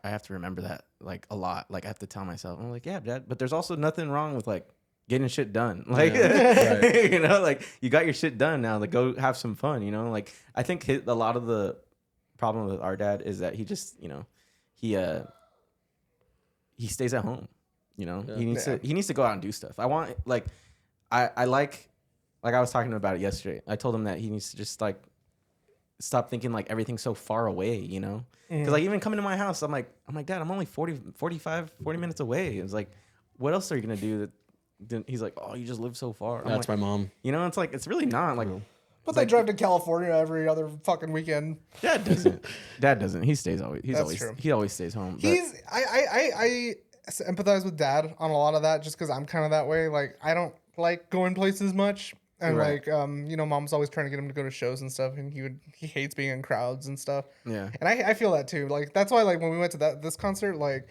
have to remember that like a lot. Like I have to tell myself. I'm like, yeah, Dad. But there's also nothing wrong with like getting shit done. Like, Right. you know, like you got your shit done now. Like go have some fun. You know, like I think a lot of the problem with our dad is that he just, you know, he stays at home. You know, he needs to go out and do stuff. I want like I like I was talking about it yesterday. I told him that he needs to just like stop thinking like everything's so far away, you know? Because like even coming to my house, I'm like, Dad, I'm only 40 minutes away. It's like, what else are you gonna do? He's like, oh, you just live so far. That's like, my mom. You know, it's like it's really not like. But they drive to California every other fucking weekend. Dad doesn't. Dad doesn't. He stays always. True. He always stays home. I empathize with Dad on a lot of that just because I'm kind of that way. Like I don't like going places much. And Right. like, you know, Mom's always trying to get him to go to shows and stuff, and he hates being in crowds and stuff. Yeah. And I feel that too. Like that's why like when we went to this concert, like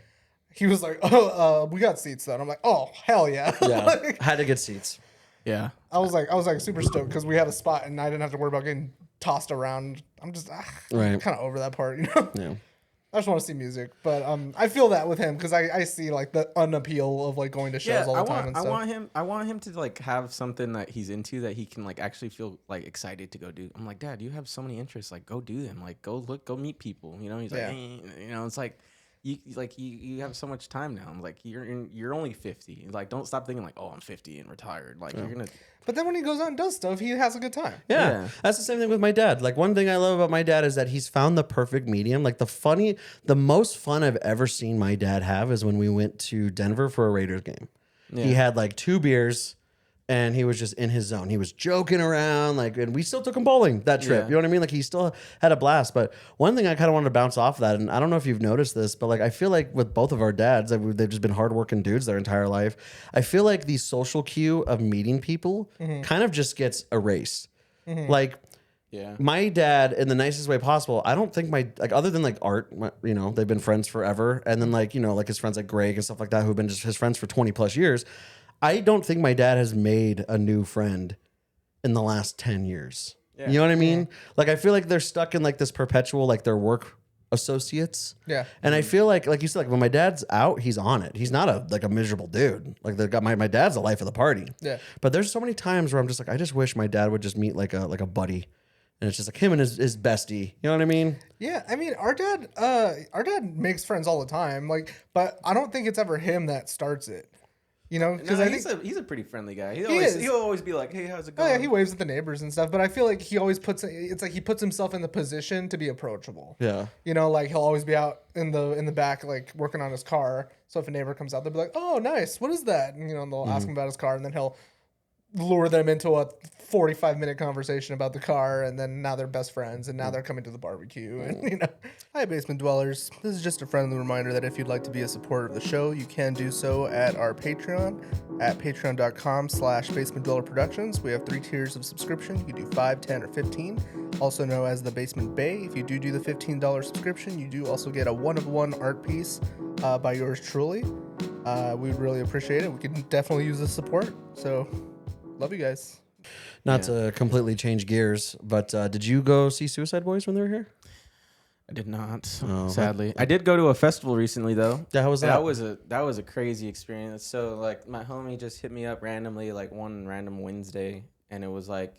he was like, oh, we got seats though. And I'm like, oh hell yeah. Yeah, Like, had to get seats. Yeah. I was like super stoked because we had a spot and I didn't have to worry about getting tossed around. I'm just Right. kind of over that part, you know. Yeah. I just want to see music, but I feel that with him because I see like the unappeal of like going to shows all the time and stuff. I want him to like have something that he's into that he can like actually feel like excited to go do. I'm like, Dad, you have so many interests. Like, go do them. Like, go meet people. You know, he's like, Yeah. you know, it's like you have so much time now. I'm like, you're only 50. Like, don't stop thinking like, oh, I'm 50 and retired. Like, you're gonna. But then when he goes out and does stuff, he has a good time. Yeah. That's the same thing with my dad. Like one thing I love about my dad is that he's found the perfect medium. Like the most fun I've ever seen my dad have is when we went to Denver for a Raiders game. Yeah. He had like 2 beers and he was just in his zone. He was joking around, like, and we still took him bowling that trip. Yeah. You know what I mean? Like he still had a blast. But one thing I kind of wanted to bounce off of that, and I don't know if you've noticed this, but like I feel like with both of our dads, like, they've just been hardworking dudes their entire life. I feel like the social cue of meeting people kind of just gets erased. Like Yeah. my dad, in the nicest way possible, I don't think other than like Art, you know, they've been friends forever. And then like, you know, like his friends like Greg and stuff like that, who've been just his friends for 20 plus years. I don't think my dad has made a new friend in the last 10 years. Yeah. You know what I mean? Like, I feel like they're stuck in like this perpetual, like their work associates. Yeah. And I feel like you said, like when my dad's out, he's on it. He's not a miserable dude. Like my dad's the life of the party. Yeah. But there's so many times where I'm just like, I just wish my dad would just meet like a buddy. And it's just like him and his bestie. You know what I mean? Yeah, I mean, our dad makes friends all the time. Like, but I don't think it's ever him that starts it. You know, because No, I think he's a pretty friendly guy. is. He'll always be like, hey, how's it oh going? yeah, he waves at the neighbors and stuff. But I feel like he always puts himself in the position to be approachable. Yeah. You know, like he'll always be out in the back, like working on his car. So if a neighbor comes out, they'll be like, "Oh, nice. What is that?" And and they'll ask him about his car, and then he'll lure them into a 45-minute conversation about the car, and then now they're best friends, and now they're coming to the barbecue. And hi, basement dwellers. This is just a friendly reminder that if you'd like to be a supporter of the show, you can do so at our Patreon at patreon.com/basement dweller productions. We have 3 tiers of subscription. You can do 5, 10, or 15. Also known as the Basement Bay. If you do the $15 subscription, you do also get a one-of-one art piece by yours truly. We'd really appreciate it. We could definitely use the support. So, love you guys. Not to completely change gears, but did you go see Suicide Boys when they were here? I did not, Oh, sadly. I did go to a festival recently though. Yeah, how was that? That was a crazy experience. So like my homie just hit me up randomly like one random Wednesday, and it was like,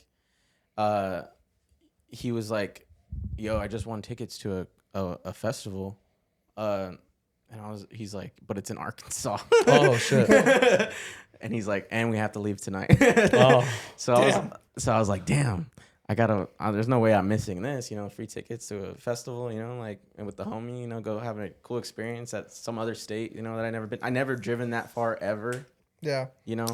he was like, "Yo, I just won tickets to a festival," and he's like, "But it's in Arkansas." Oh shit! And he's like, "And we have to leave tonight." Oh, So I was like, damn, I gotta. There's no way I'm missing this. Free tickets to a festival. Like, and with the homie. Go have a cool experience at some other state. That I never been. I never driven that far ever. Yeah.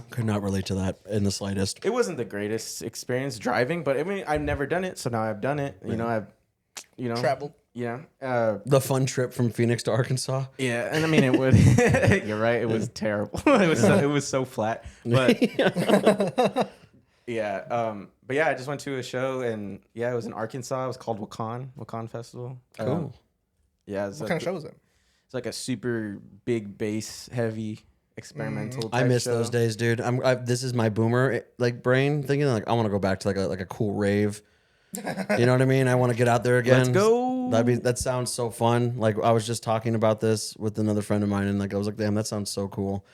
could not relate to that in the slightest. It wasn't the greatest experience driving, but I mean, I've never done it, so now I've done it. I've Traveled. Yeah. The fun trip from Phoenix to Arkansas. Yeah, and I mean, it would. You're right. It was terrible. It was so flat. But yeah. But yeah, I just went to a show, and yeah, it was in Arkansas. It was called Wakan Festival. Cool. Yeah. What kind of show was it? It's like a super big bass heavy experimental. I type miss show. those days, dude. This is my boomer brain thinking like I want to go back to like a cool rave. You know what I mean? I want to get out there again. Let's go. That sounds so fun. Like I was just talking about this with another friend of mine, and like I was like, damn, that sounds so cool.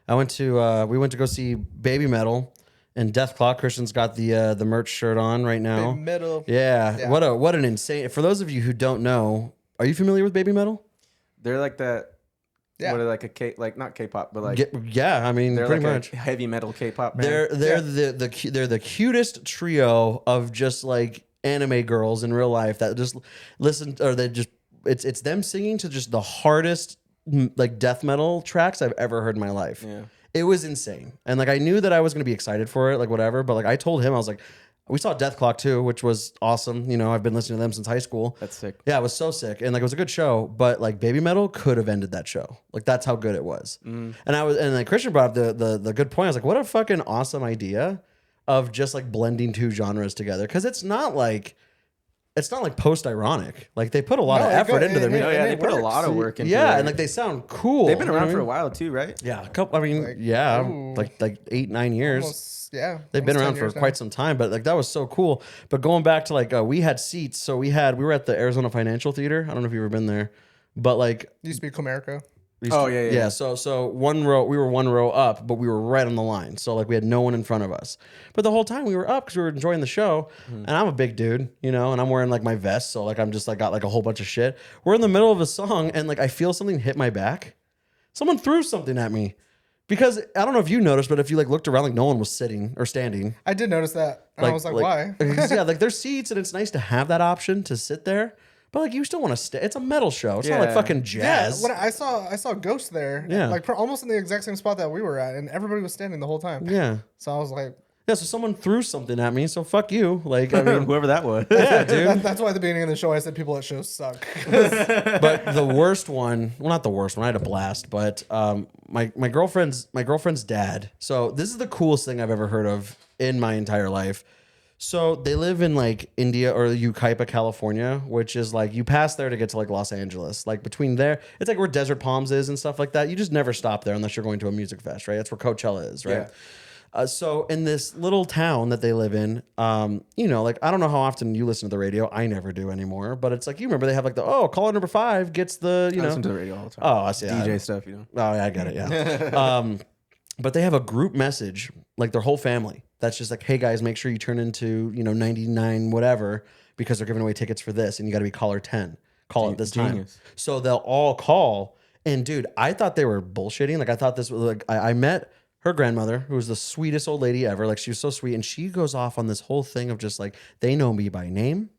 We went to go see Baby Metal and Death Claw. Christian's got the merch shirt on right now. Baby Metal. Yeah. Yeah. What an insane. For those of you who don't know, are you familiar with Baby Metal? They're like that. Yeah. What are like a K, like not K-pop, but like Yeah, I mean, they're pretty like much. a heavy metal K-pop band. They're the cutest trio of just like anime girls in real life that just listen, or they just it's them singing to just the hardest like death metal tracks I've ever heard in my life. Yeah. It was insane, and like I knew that I was gonna be excited for it, like whatever. But like I told him, I was like, we saw Death Clock too, which was awesome. You know, I've been listening to them since high school. That's sick. Yeah, it was so sick, and like it was a good show. But like Baby Metal could have ended that show. Like that's how good it was. And like Christian brought up the good point. I was like, what a fucking awesome idea of just like blending two genres together, because it's not like post ironic. Like they put a lot No, of it effort go- into their it- music. Oh yeah, And they it put a works. lot of work into Yeah, it. and like they sound cool. they've been you know around what for I a mean? while too, right? Yeah, a couple. I mean, Like, yeah, ooh. like 8-9 years. Almost, yeah. They've been almost around 10 for years now. quite some time, but like that was so cool. But going back to like we had seats, so we were at the Arizona Financial Theater. I don't know if you've ever been there, but like Used to be Comerica. Oh yeah, yeah. So one row, we were one row up, but we were right on the line. So like we had no one in front of us. But the whole time we were up because we were enjoying the show. And I'm a big dude, you know, and I'm wearing like my vest, so like I'm just like got like a whole bunch of shit. We're in the middle of a song, and like I feel something hit my back. Someone threw something at me. Because I don't know if you noticed, but if you like looked around, like no one was sitting or standing. I did notice that. And I was like, why? Yeah, like there's seats, and it's nice to have that option to sit there. But like you still want to stay. It's a metal show. It's not like Yeah. fucking Yeah, jazz. when I saw Ghost there, Yeah. like almost in the exact same spot that we were at, and everybody was standing the whole time. Yeah. So I was like, Yeah, so someone threw something at me, so fuck you. Like, I mean, Whoever that was. yeah, dude. that's why at the beginning of the show I said people at shows suck. But the worst one, well, not the worst one, I had a blast, but my girlfriend's dad. So this is the coolest thing I've ever heard of in my entire life. So they live in like India or Yucaipa, California, which is like you pass there to get to like Los Angeles. Like between there, it's like where Desert Palms is and stuff like that. You just never stop there unless you're going to a music fest, right? That's where Coachella is, right? Yeah. So in this little town that they live in, you know, like I don't know how often you listen to the radio. I never do anymore. But it's like you remember they have like the caller number 5 gets the I listen to the radio all the time. Oh, I see. DJ stuff, you know. Oh, yeah, I get it. Yeah. But they have a group message, like their whole family. That's just like, hey guys, make sure you turn into 99 whatever because they're giving away tickets for this, and you got to be caller 10. Call it this time. Genius. So they'll all call. And dude, I thought they were bullshitting. Like I thought this was like I met her grandmother, who was the sweetest old lady ever. Like she was so sweet, and she goes off on this whole thing of just like they know me by name.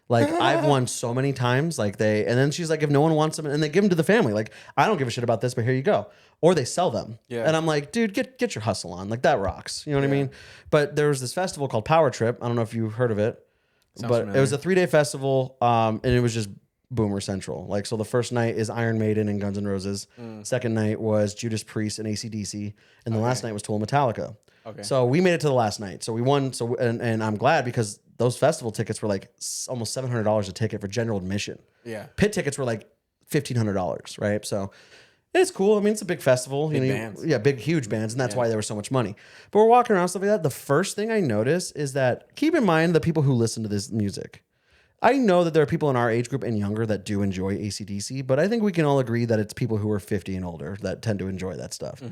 Like I've won so many times, and then she's like, if no one wants them, and they give them to the family. Like I don't give a shit about this, but here you go. Or they sell them. Yeah. And I'm like, dude, get your hustle on. Like that rocks. You know what I mean? But there was this festival called Power Trip. I don't know if you've heard of it, but familiar. it was a 3-day festival. And it was just Boomer Central. Like, so the first night is Iron Maiden and Guns N' Roses. Second night was Judas Priest and AC/DC. And the last night was Tool Metallica. Okay. So we made it to the last night. So we won. So and I'm glad because those festival tickets were like almost $700 a ticket for general admission. Yeah. Pit tickets were like $1,500, right? So it's cool. I mean, it's a big festival. Big you know, bands. Yeah, big, huge bands, and that's why there was so much money. But we're walking around stuff like that. The first thing I notice is that keep in mind the people who listen to this music. I know that there are people in our age group and younger that do enjoy AC/DC, but I think we can all agree that it's people who are 50 and older that tend to enjoy that stuff.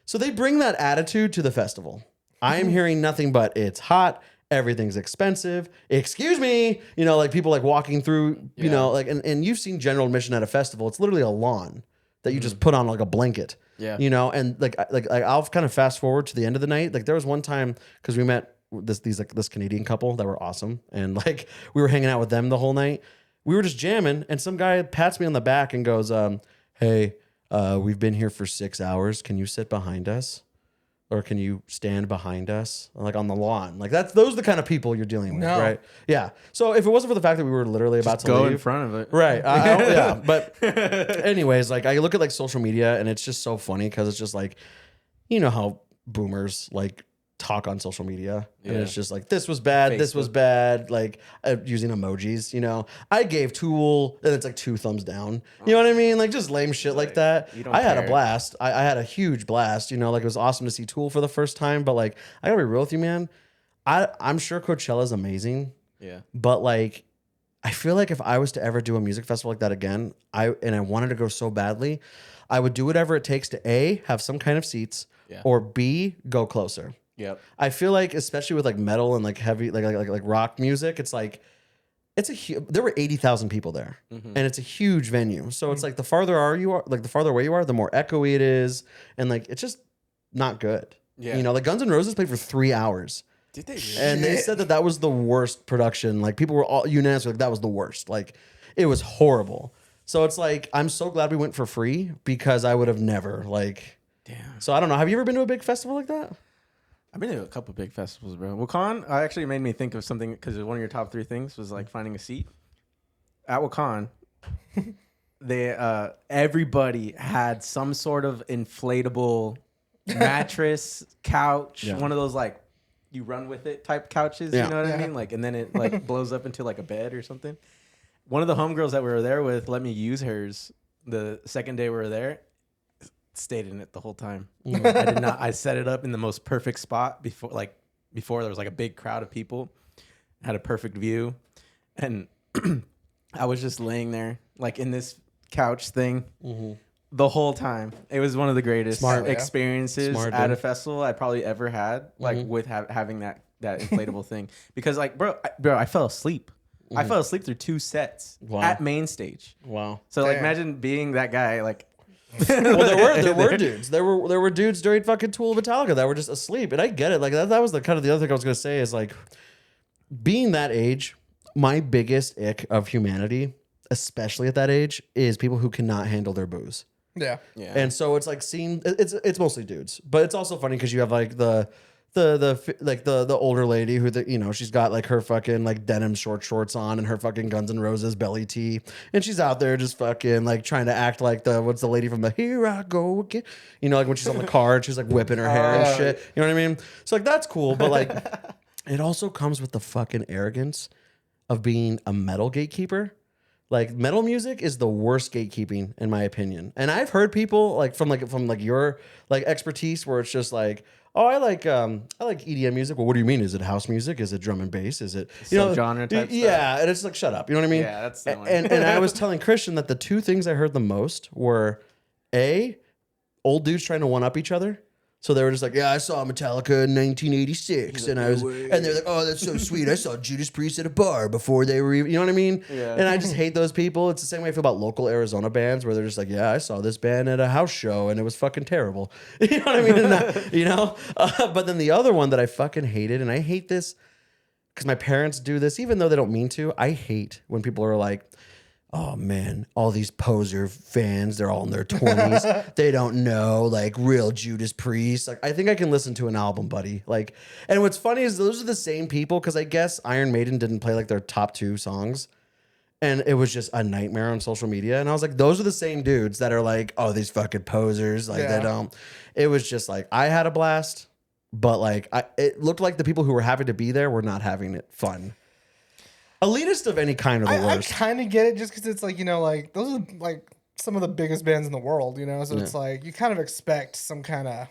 So they bring that attitude to the festival. I am hearing nothing but it's hot. Everything's expensive. Excuse me. You know, like people like walking through, you know, like, and you've seen general admission at a festival. It's literally a lawn that you just put on like a blanket. Yeah. You know, and like I'll kind of fast forward to the end of the night. Like there was one time because we met this Canadian couple that were awesome, and like we were hanging out with them the whole night. We were just jamming, and some guy pats me on the back and goes, "Hey, we've been here for 6 hours. Can you sit behind us, or can you stand behind us, like on the lawn?" Like those are the kind of people you're dealing with, No. right? Yeah. So if it wasn't for the fact that we were literally about to Go leave, in front of it. right? Yeah. But anyways, like I look at like social media, and it's just so funny because it's just like, you know how boomers like talk on social media, and it's just like this was bad, this was Facebook. bad, like using emojis. You know, I gave Tool, and it's like 2 thumbs down. You know what I mean? Like just lame shit like that. you don't I had a care. blast. I had a huge blast. You know, like it was awesome to see Tool for the first time. But like, I gotta be real with you, man. I'm sure Coachella's amazing, Yeah. but like, I feel like if I was to ever do a music festival like that again, I wanted to go so badly, I would do whatever it takes to A, have some kind of seats, or B, go closer. Yep. I feel like, especially with like metal and like heavy, like rock music, it's like, there were 80,000 people there, and it's a huge venue. So it's like the farther away you are, the more echoey it is, and like it's just not good. Yeah. You know, like Guns N' Roses played for 3 hours. Did they? Really? And they said that was the worst production. Like people were all unanimous, like that was the worst. Like it was horrible. So it's like I'm so glad we went for free because I would have never like. Damn. So I don't know. Have you ever been to a big festival like that? I've been to a couple big festivals, bro. Wakan actually made me think of something because one of your top 3 things was like finding a seat at Wakan. They everybody had some sort of inflatable mattress, couch, one of those like you run with it type couches. Yeah. You know what I mean? Like, and then it like blows up into like a bed or something. One of the homegirls that we were there with let me use hers the second day we were there. Stayed in it the whole time. I did not. I set it up in the most perfect spot before there was like a big crowd of people. Had a perfect view, and I was just laying there like in this couch thing the whole time. It was one of the greatest experiences at a festival I probably ever had. Like with having that inflatable thing because like bro, I fell asleep. I fell asleep through 2 sets at main stage. Wow. So like imagine being that guy like. Well, there were dudes. There were dudes during fucking Tool Metallica that were just asleep, and I get it. Like that was the kind of the other thing I was gonna say is like, being that age, my biggest ick of humanity, especially at that age, is people who cannot handle their booze. Yeah. And so it's like seeing it's mostly dudes, but it's also funny because you have like the older lady who she's got like her fucking like denim shorts on and her fucking Guns N' Roses belly tee, and she's out there just fucking like trying to act like what's the lady from the Here I Go Again, like when she's on the card, she's like whipping her hair and shit. You know what I mean? So like that's cool, but like it also comes with the fucking arrogance of being a metal gatekeeper. Like metal music is the worst gatekeeping in my opinion, and I've heard people from your like expertise where it's just like, oh, I like EDM music. Well, what do you mean? Is it house music? Is it drum and bass? Is it genre type stuff? Yeah, and it's like shut up. You know what I mean? Yeah, that's the one. And I was telling Christian that the 2 things I heard the most were old dudes trying to one up each other. So they were just like, yeah, I saw Metallica in 1986, and they're like, oh, that's so sweet. I saw Judas Priest at a bar before they were even, you know what I mean? Yeah. And I just hate those people. It's the same way I feel about local Arizona bands where they're just like, yeah, I saw this band at a house show and it was fucking terrible. You know what I mean? And but then the other one that I fucking hated, and I hate this because my parents do this, even though they don't mean to. I hate when people are like, oh man, all these poser fans, they're all in their 20s. They don't know like real Judas Priest. Like I think I can listen to an album, buddy. Like, and what's funny is those are the same people because I guess Iron Maiden didn't play like their top 2 songs. And it was just a nightmare on social media. And I was like, those are the same dudes that are like, oh, these fucking posers. Like they don't. It was just like, I had a blast, but like it looked like the people who were happy to be there were not having it fun. Elitist of any kind are the worst. I kind of get it just because it's like, like those are like some of the biggest bands in the world, So it's like you kind of expect some kind of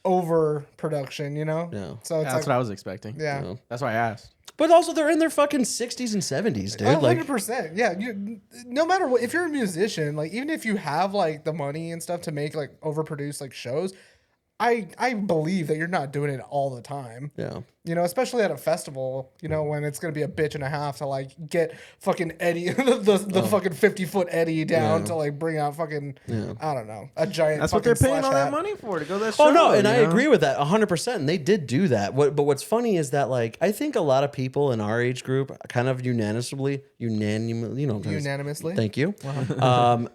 overproduction, Yeah. So it's That's what I was expecting. Yeah. That's why I asked. But also they're in their fucking 60s and 70s, dude. 100%. Yeah. No matter what, if you're a musician, like even if you have like the money and stuff to make like overproduced like shows, I believe that you're not doing it all the time. Yeah. Especially at a festival, when it's going to be a bitch and a half to like get fucking Eddie, the fucking 50-foot Eddie down to like bring out fucking, I don't know, a giant. That's what they're fucking paying Slash all hat. that money for, to go to that show. Oh no, and I agree with that 100%. And they did do that. But what's funny is that like I think a lot of people in our age group kind of unanimously, thank you,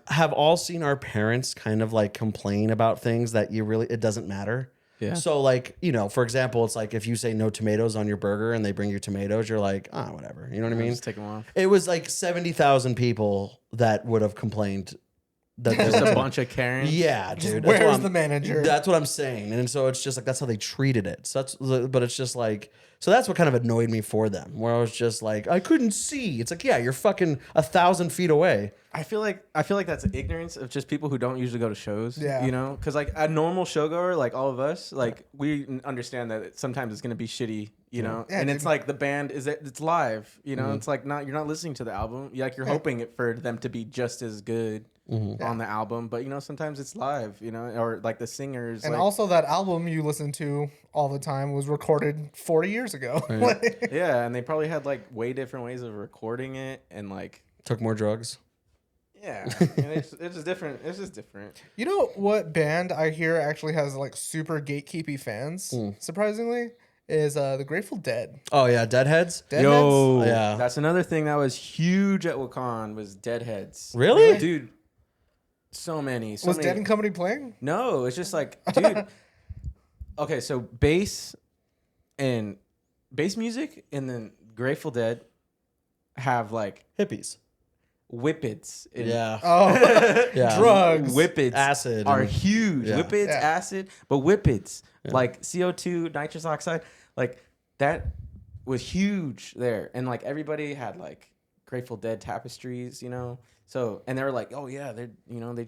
have all seen our parents kind of like complain about things that it doesn't matter. Yeah. So like, for example, it's like if you say no tomatoes on your burger and they bring you tomatoes, you're like, whatever. You know what I mean? Just take them off. It was like 70,000 people that would have complained. That Just a bunch of Karens. Yeah, dude. Where's the manager? That's what I'm saying. And so it's just like, that's how they treated it. So but it's just like, so that's what kind of annoyed me for them, where I was just like, I couldn't see. It's like, yeah, you're fucking 1,000 feet away. I feel like that's ignorance of just people who don't usually go to shows. Yeah. Because like a normal showgoer, like all of us, like we understand that sometimes it's gonna be shitty. you know, Yeah, and it's dude. like the band it's live, you know, it's like you're not listening to the album, you're hoping for them to be just as good on the album, but you know, sometimes it's live, you know, or like the singers, And like, also that album you listen to all the time was recorded 40 years ago. Like, yeah, and they probably had like way different ways of recording it, and like, Took more drugs. yeah, and it's just different. It's just different. you know what band I hear actually has like super gatekeepy fans, surprisingly, is the Grateful Dead. Oh yeah, Deadheads. Deadheads? Yeah. That's another thing that was huge at Wakan was Deadheads. Really? Dude? So many. Was Dead and Company playing? No, it's just like, dude. Okay, so bass music, and then Grateful Dead have like Hippies. whippets. Yeah. Oh, Yeah. drugs. Whippets Acid are and- huge. Yeah. Whippets, Yeah. acid, but whippets like CO2, nitrous oxide, like that was huge there, and like everybody had like Grateful Dead tapestries, you know. So, and they were like, oh yeah, they're, you know, they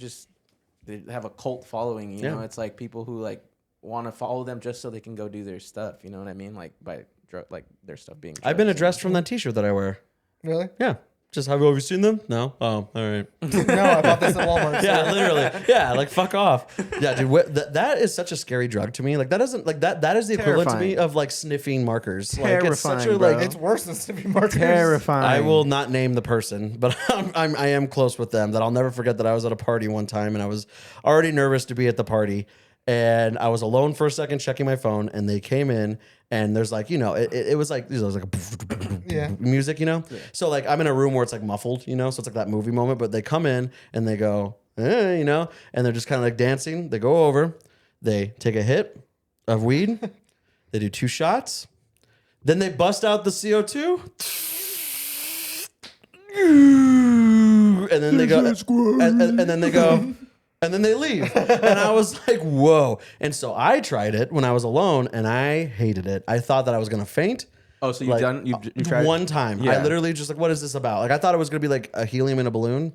have a cult following, you know. It's like people who like want to follow them just so they can go do their stuff, you know what I mean? Like by like their stuff being. I've been drugs, addressed from that T-shirt that I wear. Really? Yeah. Just have you seen them? No. Oh, all right. No, I bought this at Walmart. Yeah, literally. Yeah, like fuck off. Yeah, dude, that is such a scary drug to me. Like that doesn't like that is the equivalent to me Terrifying. of like sniffing markers. Like it's such a Terrifying, like bro. It's worse than Sniffy Markers. Terrifying. I will not name the person, but I am close with them. That I'll never forget that I was at a party one time and I was already nervous to be at the party. And I was alone for a second checking my phone, and they came in, and there's like, you know, it was like, it was like Yeah. music, you know? So like I'm in a room where it's like muffled, you know? So it's like that movie moment, but they come in and they go, you know? And they're just kind of like dancing. They go over, they take a hit of weed, they do 2 shots, then they bust out the CO2. And then they go, and then they go, and then they leave. And I was like, whoa. And so I tried it when I was alone, and I hated it. I thought that I was going to faint. Oh, so you've Like, done, you tried one time. Yeah. I literally just like, what is this about? Like, I thought it was going to be like a helium in a balloon,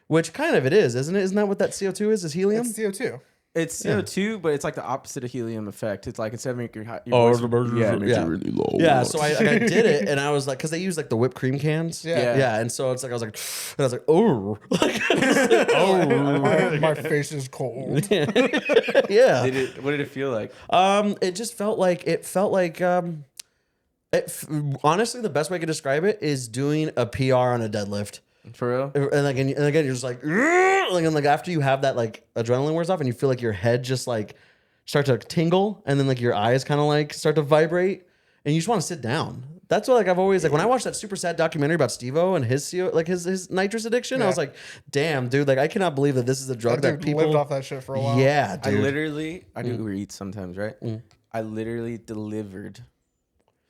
which kind of it is, isn't it? Isn't that what that CO2 is helium? It's CO2. It's CO2, but it's like the opposite of helium effect. It's like instead of making your Oh, voice, yeah. makes it really low. Yeah, so I did it, and I was like, because they use like the whipped cream cans. Yeah. Yeah, and so it's like, I was like, oh. Like, oh. My face is cold. Yeah. What did it feel like? It just felt like honestly, the best way I could describe it is doing a PR on a deadlift. For real? And again, you're just like, and like after you have that like adrenaline wears off, and you feel like your head just like start to tingle, and then like your eyes kind of like start to vibrate, and you just want to sit down. That's what like I've always like when I watched that super sad documentary about Steve-O and his CO, like his nitrous addiction. I was like, damn, dude, like I cannot believe that this is a drug That that dude people lived off that shit for a while. Yeah, I dude. do Uber Eats sometimes, right? I literally delivered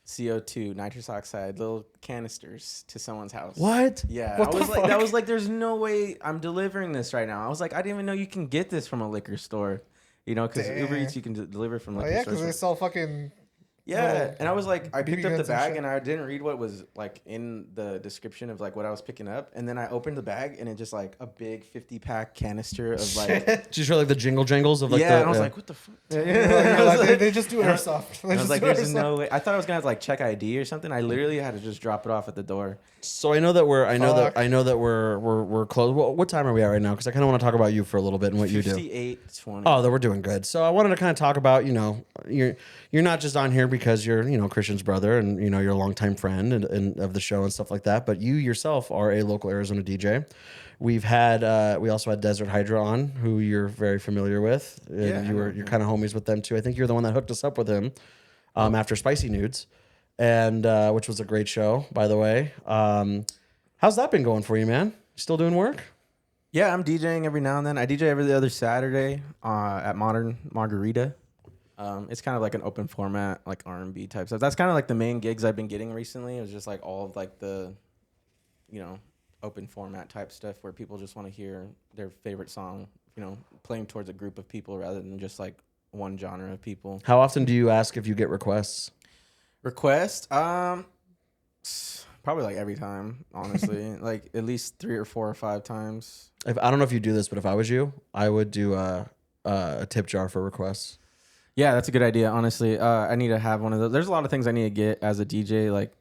CO2, nitrous oxide, little canisters to someone's house. What? Yeah, What I the was like, fuck? that was like, there's no way I'm delivering this right now. I was like, I didn't even know you can get this from a liquor store, you know, because Uber Eats you can deliver from Oh, liquor yeah, stores. because they sell fucking. Yeah, little and I was like, I BB picked up the guns and bag shit. and I didn't read what was like in the description of like what I was picking up, and then I opened the bag and it just like a big 50-pack canister of like, Did you show like the jingle jangles of like yeah, the, and I was like, what the fuck? They just do airsoft. They I was just like, do there's airsoft. no way. I thought I was gonna have to like check ID or something. I literally had to just drop it off at the door. So I know that Fuck. we're close. Well, what time are we at right now? Because I kind of want to talk about you for a little bit and what you do. 58-20. Oh, that we're doing good. So I wanted to kind of talk about, you know, you're not just on here because you're, you know, Christian's brother and, you know, you're a longtime friend and of the show and stuff like that. But you yourself are a local Arizona DJ. We also had Desert Hydra on, who you're very familiar with. And Yeah, I know you're kind of homies with them too. I think you're the one that hooked us up with him after Spicy Nudes, and which was a great show, by the way. How's that been going for you, man? Still doing work? Yeah, I'm DJing every now and then. I DJ every other Saturday at Modern Margarita. It's kind of like an open format, like R&B type stuff. That's kind of like the main gigs I've been getting recently. It was just like all of like the, you know, open format type stuff where people just want to hear their favorite song, you know, playing towards a group of people rather than just like one genre of people. How often do you ask if you get requests? Request? Probably like every time, honestly. Like at least 3 or 4 or 5 times. I don't know if you do this, but if I was you, I would do a tip jar for requests. Yeah, that's a good idea. Honestly, I need to have one of those. There's a lot of things I need to get as a DJ, like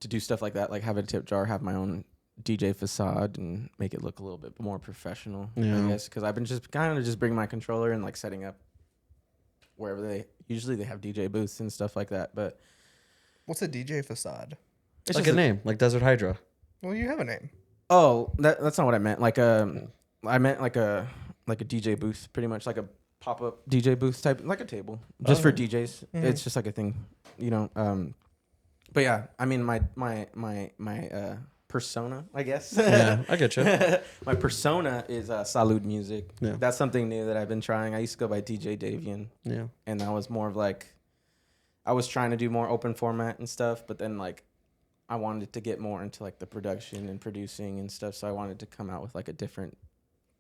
to do stuff like that, like have a tip jar, have my own DJ facade, and make it look a little bit more professional. Yeah. I guess because I've been just kind of just bring my controller and like setting up wherever they have DJ booths and stuff like that. But What's a DJ facade? it's Like just a name, like Desert Hydra. Well, you have a name. Oh, that's not what I meant. Like I meant like a DJ booth, pretty much like a pop-up DJ booth type, like a table, just for DJs. It's just like a thing, you know. But yeah, I mean my persona, I guess. Yeah, I get you. My persona is Salud music. Yeah. That's something new that I've been trying. I used to go by DJ Davian, Yeah. and that was more of like, I was trying to do more open format and stuff, but then like I wanted to get more into like the production and producing and stuff, so I wanted to come out with like a different,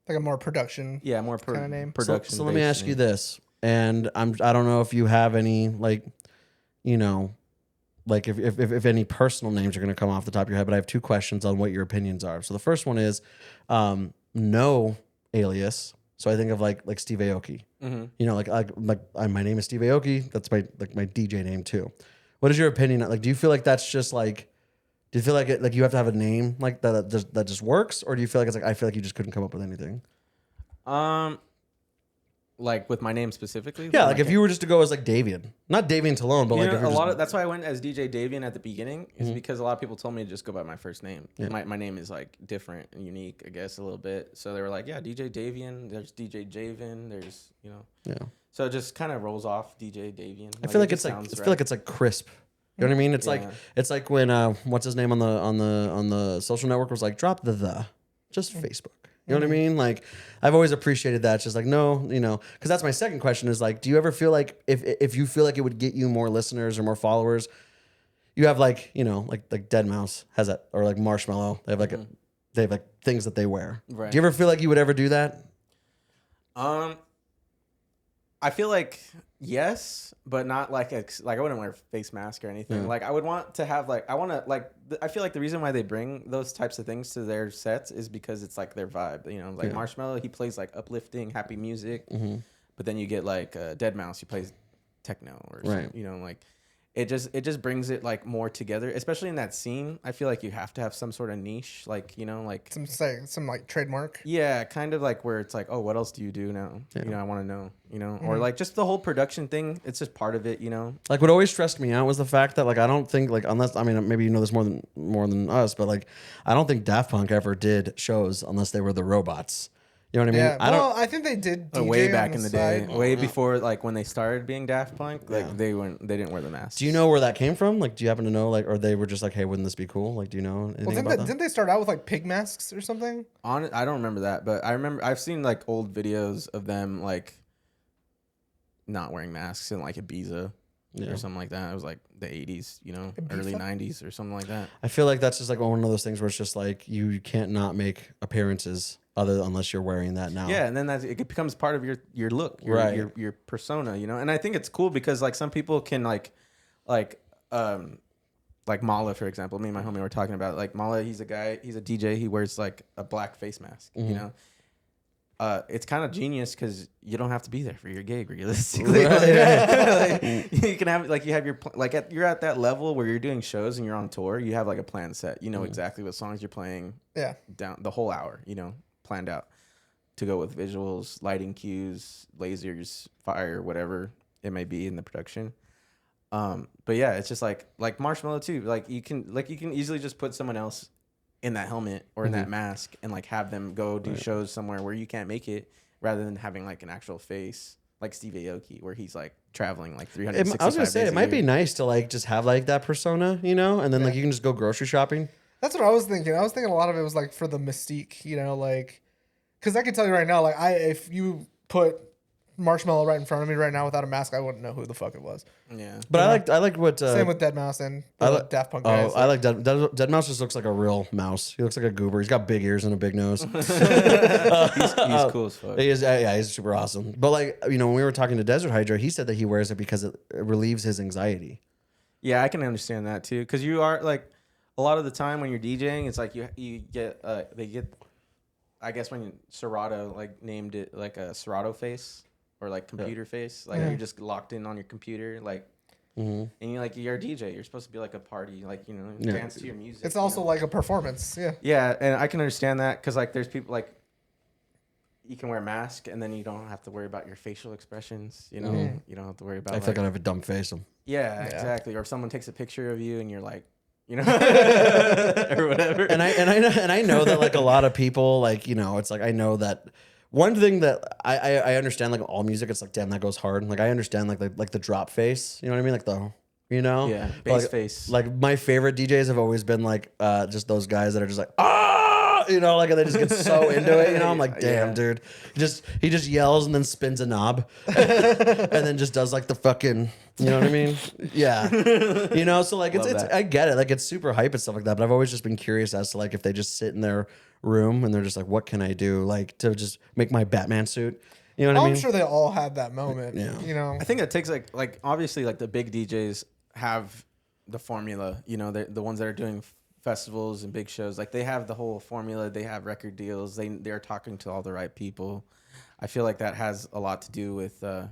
Like a more production. yeah, more Kinda name. production. So let me ask you this, and I don't know if you have any like, you know, like if any personal names are going to come off the top of your head, but I have two questions on what your opinions are. So the first one is, no alias. So I think of like Steve Aoki. Mm-hmm. You know, my name is Steve Aoki. That's my DJ name too. What is your opinion? Like, do you feel like that's just like, do you feel like you have to have a name like that that just works, or do you feel like it's like I feel like you just couldn't come up with anything? Like with my name specifically. Yeah, like if you were just to go as like Davian, not Davian Talone, but You like know, if you're a lot just, of that's why I went as DJ Davian at the beginning, is because a lot of people told me to just go by my first name. Yeah. My name is like different and unique, I guess, a little bit. So they were like, yeah, DJ Davian. There's DJ Javen. There's yeah. So it just kind of rolls off DJ Davian. I feel like it it's just like sounds I feel right. like it's like crisp. You know what I mean? It's Yeah. like when what's his name on the social network was like drop the just Facebook. You know what I mean? Like I've always appreciated that. It's just like no, you know, because that's my second question is like, do you ever feel like if you feel like it would get you more listeners or more followers, you have like, you know, like Dead Mouse has that, or like Marshmallow, they have like they have like things that they wear. Right. Do you ever feel like you would ever do that? I feel like yes, but not like like I wouldn't wear a face mask or anything. Yeah. Like I would want to have like I feel like the reason why they bring those types of things to their sets is because it's like their vibe. You know, like Yeah. Marshmallow, he plays like uplifting, happy music, Mm-hmm. but then you get like Dead Mouse, he plays techno or Right. something, you know, like it just brings it like more together, especially in that scene. I feel like you have to have some sort of niche, like, you know, like Some like trademark. yeah, kind of like where it's like, oh, what else do you do now? Yeah. You know, I want to know, you know, or like just the whole production thing. It's just part of it, you know. Like what always stressed me out was the fact that like I don't think like unless I mean maybe you know this more than us, but like I don't think Daft Punk ever did shows unless they were the robots. You know what I mean? Yeah. I Well, don't. I think they did DJ Way on back in the day, side. way before like when they started being Daft Punk, like Yeah. they didn't wear the masks. Do you know where that came from? Like, do you happen to know? Like, or they were just like, hey, wouldn't this be cool? Like, do you know anything Well, about that? didn't they start out with like pig masks or something? I don't remember that, but I remember I've seen like old videos of them like not wearing masks in like Ibiza Yeah. or something like that. It was like the 80s, you know, early 90s or something like that. I feel like that's just like one of those things where it's just like you can't not make appearances unless you're wearing that now. Yeah, and then it becomes part of your look, Right. your persona, you know. And I think it's cool because like some people can like Mala, for example. Me and my homie were talking about like Mala. He's a DJ. He wears like a black face mask, you know. It's kind of genius because you don't have to be there for your gig realistically. Right. Like, you can have you're at that level where you're doing shows and you're on tour. You have like a plan set. You know exactly what songs you're playing Yeah. down the whole hour. You know, planned out to go with visuals, lighting cues, lasers, fire, whatever it may be in the production. But yeah, it's just like Marshmallow too. Like you can easily just put someone else in that helmet or in that mask and like have them go do shows somewhere where you can't make it, rather than having like an actual face like Steve Aoki where he's like traveling like 365 I was gonna say days it a might be year. nice to like just have like that persona, you know, and then like you can just go grocery shopping. That's what I was thinking. I was thinking a lot of it was like for the mystique, you know, like, because I can tell you right now, like, if you put Marshmallow right in front of me right now without a mask, I wouldn't know who the fuck it was. Yeah. But I like what Same with Dead Mouse and I the like- Daft Punk guys. I like Dead Mouse. Just looks like a real mouse. He looks like a goober. He's got big ears and a big nose. He's cool as fuck. He is, yeah, he's super awesome. But like, you know, when we were talking to Desert Hydra, he said that he wears it because it relieves his anxiety. Yeah, I can understand that too, because you are like a lot of the time when you're DJing, it's like you get they get, I guess when Serato like named it like a Serato face, or like computer face. Like you're just locked in on your computer, like. And you're a DJ. You're supposed to be like a party, like dance to your music. It's also like a performance. Yeah. Yeah, and I can understand that because like there's people like you can wear a mask and then you don't have to worry about your facial expressions. You don't have to worry about. I feel like I have a dumb face. Yeah, exactly. Or if someone takes a picture of you and you're like, or whatever. And I know that like a lot of people like it's like I know that. One thing that I understand, like all music, it's like, damn, that goes hard. Like I understand, like the drop face, you know what I mean, like yeah, bass like, face. Like my favorite DJs have always been like just those guys that are just like like they just get so into it. I'm like, damn, dude. He just yells and then spins a knob, and then just does like the fucking, you know what I mean? Yeah, So like it's I get it, like it's super hype and stuff like that. But I've always just been curious as to like if they just sit in their room and they're just like, what can I do like to just make my Batman suit? You know what I mean? I'm sure they all had that moment. Yeah. I think it takes like obviously like the big DJs have the formula. The ones that are doing festivals and big shows, like they have the whole formula. They have record deals. They're talking to all the right people. I feel like that has a lot to do with the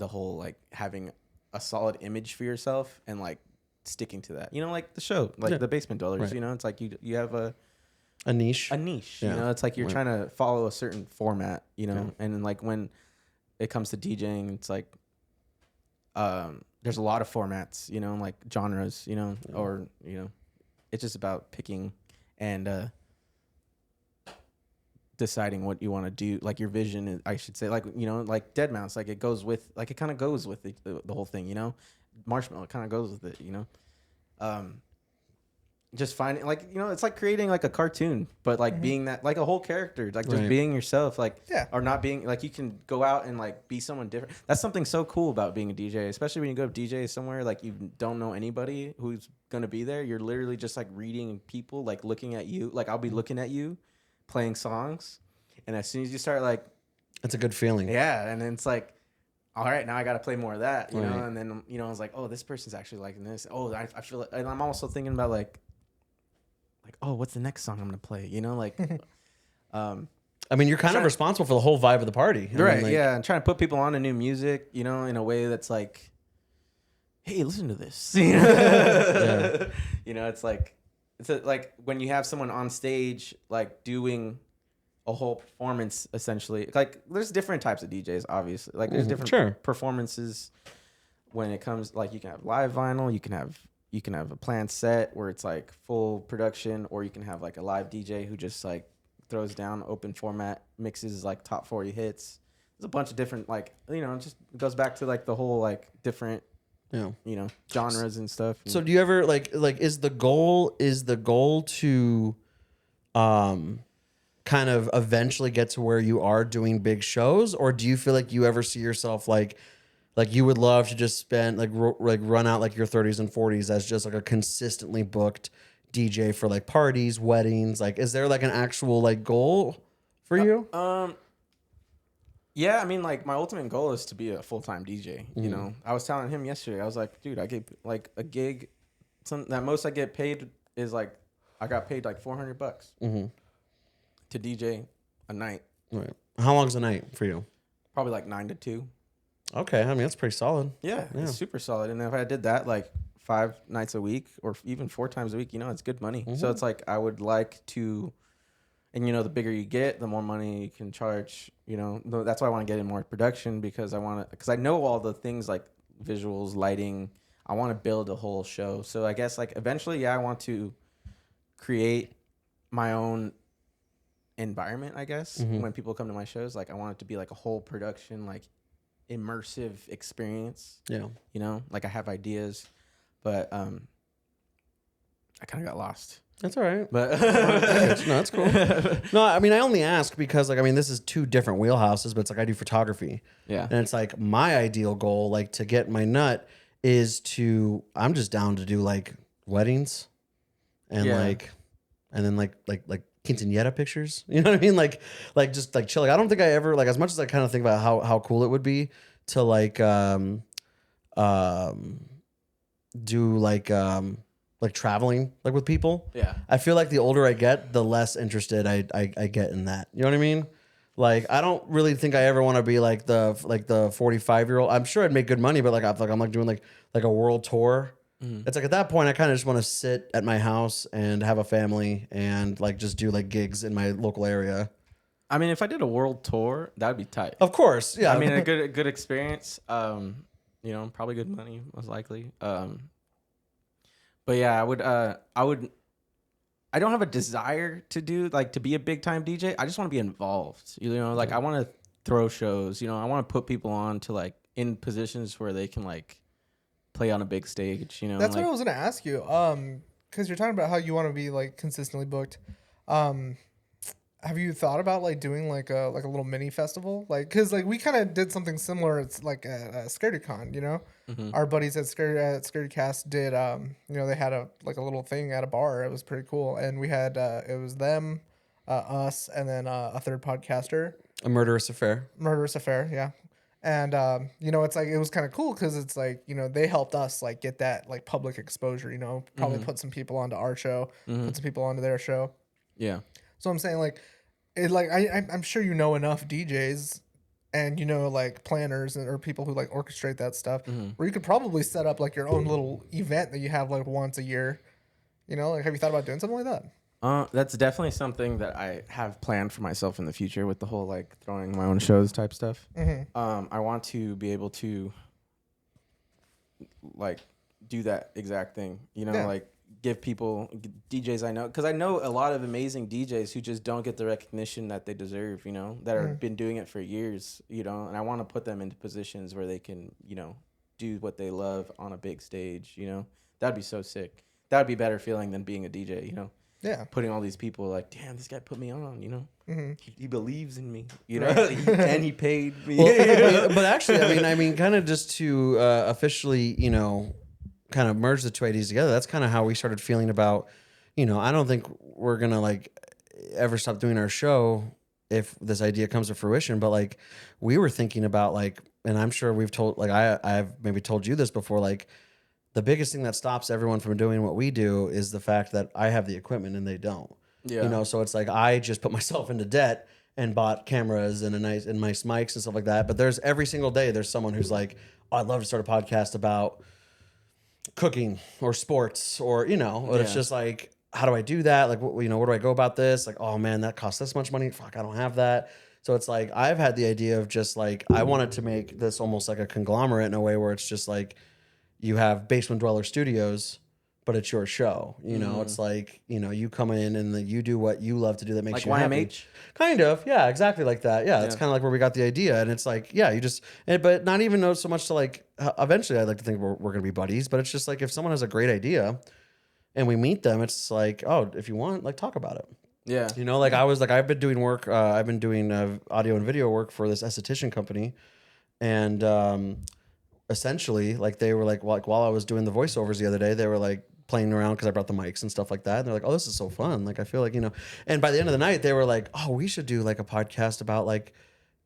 whole like having a solid image for yourself and like sticking to that. Like the show, like the Basement Dwellers. Right. It's like you have a niche. Yeah. It's like you're trying to follow a certain format. And then like when it comes to DJing, it's like there's a lot of formats, like genres, or it's just about picking and deciding what you want to do, like your vision, I should say, like like Dead Mouse, like it goes with, like it kind of goes with the whole thing, Marshmallow kind of goes with it, just finding like it's like creating like a cartoon, but like being that like a whole character, like just being yourself, like or not being like you can go out and like be someone different. That's something so cool about being a DJ, especially when you go to DJ somewhere like you don't know anybody who's gonna be there. You're literally just like reading people, like looking at you. Like I'll be looking at you playing songs, and as soon as you start like, it's a good feeling. Yeah, and then it's like, all right, now I got to play more of that, you know. And then I was like, oh, this person's actually liking this. Oh, I feel it. And I'm also thinking about like, oh, what's the next song I'm gonna play? Like, I mean, you're kind of responsible for the whole vibe of the party, right? Yeah, and trying to put people on to new music, in a way that's like, hey, listen to this. It's like. Like when you have someone on stage, like doing a whole performance, essentially. Like there's different types of DJs, obviously. Like there's different performances when it comes. Like you can have live vinyl, you can have a planned set where it's like full production, or you can have like a live DJ who just like throws down open format mixes, like top 40 hits. There's a bunch of different like it just goes back to like the whole like different. Genres and stuff. So do you ever like is the goal to kind of eventually get to where you are doing big shows, or do you feel like you ever see yourself like you would love to just spend like run out like your 30s and 40s as just like a consistently booked DJ for like parties, weddings? Like is there like an actual like goal for you? Yeah, I mean, like my ultimate goal is to be a full-time DJ. I was telling him yesterday. I was like, dude, I get like a gig. That most I get paid is like I got paid like $400 to DJ a night. Right. How long's a night for you? Probably like 9 to 2. Okay, I mean that's pretty solid. Yeah, it's super solid. And if I did that like 5 nights a week or even 4 times a week, it's good money. So it's like I would like to. And the bigger you get, the more money you can charge. That's why I want to get in more production because I know all the things like visuals, lighting. I want to build a whole show. So I guess like eventually, I want to create my own environment. I guess when people come to my shows, like I want it to be like a whole production, like immersive experience. Yeah, like I have ideas, but I kind of got lost. That's all right. But no, that's cool. No, I mean, I only ask because, like, I mean, this is 2 different wheelhouses, but it's like I do photography. Yeah. And it's like my ideal goal, like, to get my nut is I'm just down to do, like, weddings and, and then, like quinceañera pictures. You know what I mean? Like just, like, chill. Like, I don't think I ever, like, as much as I kind of think about how cool it would be to, like, do, like traveling like with people. Yeah. I feel like the older I get, the less interested I get in that. You know what I mean? Like, I don't really think I ever want to be like the 45-year-old. I'm sure I'd make good money, but like I'm like doing like a world tour. It's like at that point I kind of just want to sit at my house and have a family and like just do like gigs in my local area. I mean, if I did a world tour, that would be tight. Of course, yeah. I mean, a good experience. You know, probably good money, most likely. But yeah, I would. I don't have a desire to do like to be a big time DJ. I just want to be involved. You know, like I want to throw shows. You know, I want to put people on to like in positions where they can like play on a big stage. You know, That's like, what I was gonna ask you. Because you're talking about how you want to be like consistently booked. Have you thought about like doing like a little mini festival? Like, cause like we kind of did something similar. It's like a ScaredyCon, you know. Our buddies at ScaredyCast did. You know, they had a little thing at a bar. It was pretty cool, and we had it was them, us, and then a third podcaster. A murderous affair. Murderous Affair, yeah. And you know, it's like it was kind of cool because it's like, you know, they helped us like get that like public exposure. You know, probably put some people onto our show, put some people onto their show. yeah. So I'm saying like, it like I'm sure you know enough DJs and you know like planners or people who like orchestrate that stuff where you could probably set up like your own little event that you have like once a year. You know, like have you thought about doing something like that? That's definitely something that I have planned for myself in the future with the whole like throwing my own shows type stuff. I want to be able to like do that exact thing, you know, Yeah. like give people DJs I know, because I know a lot of amazing DJs who just don't get the recognition that they deserve, you know, that have been doing it for years, you know, and I want to put them into positions where they can, you know, do what they love on a big stage, you know. That'd be so sick. That'd be a better feeling than being a DJ, you know. Yeah. Putting all these people like, damn, this guy put me on, you know. He believes in me, you know, and he paid me. Well, but actually, I mean, kind of just to officially, you know, kind of merge the two ideas together. That's kind of how we started feeling about, you know, I don't think we're gonna like ever stop doing our show if this idea comes to fruition. But like, we were thinking about like, and I'm sure we've told like I've maybe told you this before, like. The biggest thing that stops everyone from doing what we do is the fact that I have the equipment and they don't. Yeah. You know, so it's like I just put myself into debt and bought cameras and nice mics and stuff like that. But there's every single day there's someone who's like, oh, I'd love to start a podcast about cooking or sports or, you know, but it's just like, how do I do that? Like, you know, where do I go about this? Like, oh man, that costs this much money. Fuck, I don't have that. So it's like, I've had the idea of just like, I wanted to make this almost like a conglomerate in a way where it's just like, you have Basement Dweller Studios, but it's your show. You know, it's like, you know, you come in and you do what you love to do that makes Like you happy. YMH? Kind of, yeah, exactly like that. Yeah, that's kind of like where we got the idea, and it's like, yeah, you just, but not even know so much to like. Eventually, I'd like to think we're gonna be buddies, but it's just like if someone has a great idea, and we meet them, it's like, oh, if you want, like, talk about it. Yeah. You know, like I've been doing work. I've been doing audio and video work for this esthetician company, and essentially, like they were like while I was doing the voiceovers the other day, they were like playing around because I brought the mics and stuff like that. And they're like, "Oh, this is so fun!" Like I feel like, you know. And by the end of the night, they were like, "Oh, we should do like a podcast about like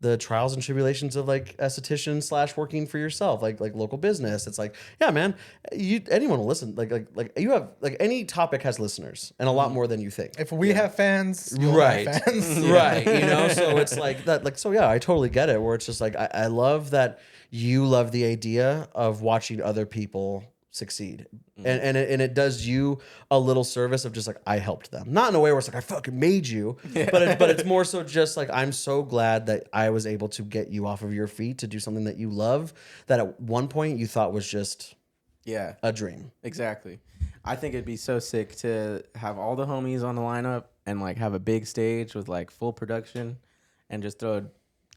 the trials and tribulations of like esthetician / working for yourself, like local business." It's like, yeah, man, anyone will listen. Like you have like any topic has listeners and a lot more than you think. If we have fans, you'll Right. have fans. Right. You know, so it's like that, like, so yeah, I totally get it. Where it's just like, I love that you love the idea of watching other people succeed. And it does you a little service of just like, I helped them. Not in a way where it's like, I fucking made you, but it's more so just like, I'm so glad that I was able to get you off of your feet to do something that you love, that at one point you thought was just Yeah. a dream. Exactly. I think it'd be so sick to have all the homies on the lineup and like have a big stage with like full production and just throw a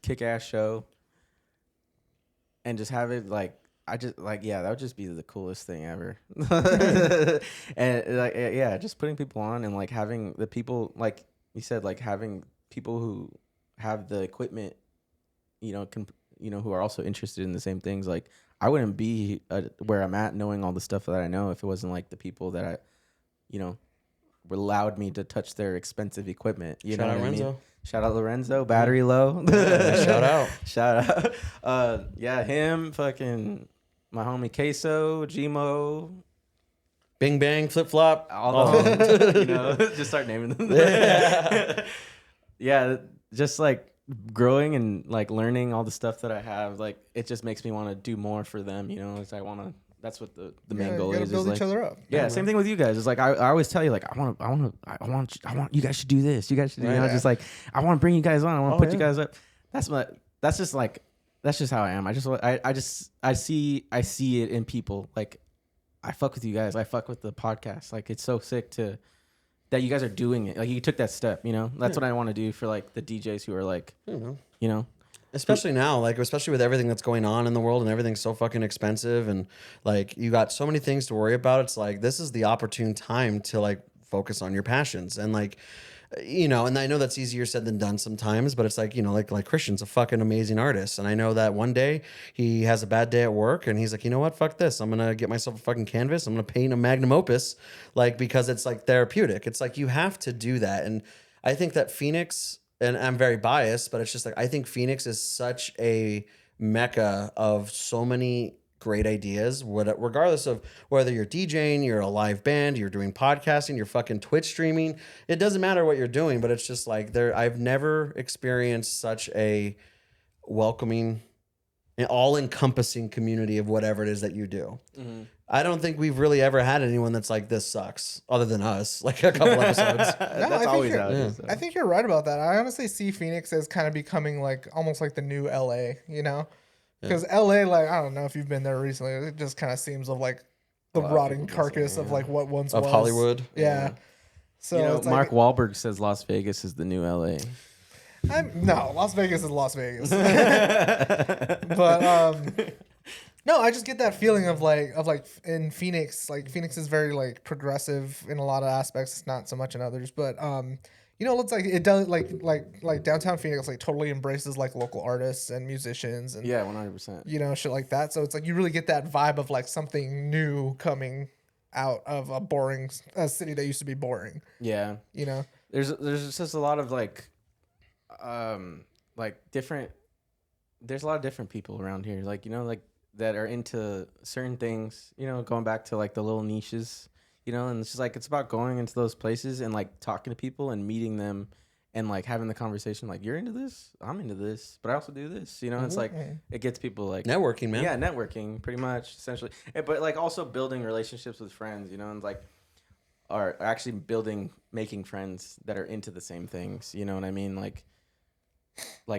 kick-ass show and just have it like, I just like, yeah, that would just be the coolest thing ever. And like, yeah, just putting people on and like having the people, like you said, like having people who have the equipment, you know, who are also interested in the same things. Like I wouldn't be where I'm at knowing all the stuff that I know if it wasn't like the people that I, you know, allowed me to touch their expensive equipment. You Shout know out what I mean? Renzo. Shout out Lorenzo, battery low. Shout out. Shout out. Yeah, him, fucking my homie Queso, Gmo, Bing bang, flip flop. all the you know, just start naming them. Yeah, just like growing and like learning all the stuff that I have, like it just makes me want to do more for them. You know, it's I want to. That's what the main goal you gotta is. build Is each like, other up. yeah, same thing with you guys. It's like I always tell you like I want you guys should do this. You guys should do, you know, just like I want to bring you guys on. I want to put you guys up. That's just how I am. I see it in people. Like I fuck with you guys. I fuck with the podcast. Like it's so sick that you guys are doing it. Like you took that step, you know? That's what I want to do for like the DJs who are like, you know, especially now, like especially with everything that's going on in the world and everything's so fucking expensive and like you got so many things to worry about. It's like this is the opportune time to like focus on your passions and like, you know, and I know that's easier said than done sometimes, but it's like, you know, like Christian's a fucking amazing artist. And I know that one day he has a bad day at work and he's like, you know what, fuck this. I'm going to get myself a fucking canvas. I'm going to paint a magnum opus, like, because it's like therapeutic. It's like, you have to do that. And I think that Phoenix, and I'm very biased, but it's just like, I think Phoenix is such a mecca of so many great ideas, regardless of whether you're DJing, you're a live band, you're doing podcasting, you're fucking Twitch streaming. It doesn't matter what you're doing, but it's just like I've never experienced such a welcoming, all-encompassing community of whatever it is that you do. Mm-hmm. I don't think we've really ever had anyone that's like, this sucks, other than us, like a couple episodes. that's always how it is. I think you're right about that. I honestly see Phoenix as kind of becoming like almost like the new LA, you know? Because LA, like, I don't know if you've been there recently, it just kind of seems of like the rotting carcass of like what once was. Of Hollywood. Yeah. So you know, it's Mark like, Wahlberg says Las Vegas is the new LA. no, Las Vegas is Las Vegas. But no, I just get that feeling of like in Phoenix, like Phoenix is very like progressive in a lot of aspects. It's not so much in others, but you know, it looks like it does like downtown Phoenix like totally embraces like local artists and musicians and 100%. you know, shit like that. So it's like you really get that vibe of like something new coming out of a city that used to be boring. Yeah. You know, There's just a lot of like different. There's a lot of different people around here, like, you know, like that are into certain things. You know, going back to like the little niches. You know, and it's just like it's about going into those places and like talking to people and meeting them and like having the conversation. Like, you're into this, I'm into this, but I also do this. You know, it's like it gets people like Networking, man. Yeah, networking, pretty much, essentially. But like also building relationships with friends. You know, and like are actually making friends that are into the same things. You know what I mean? Like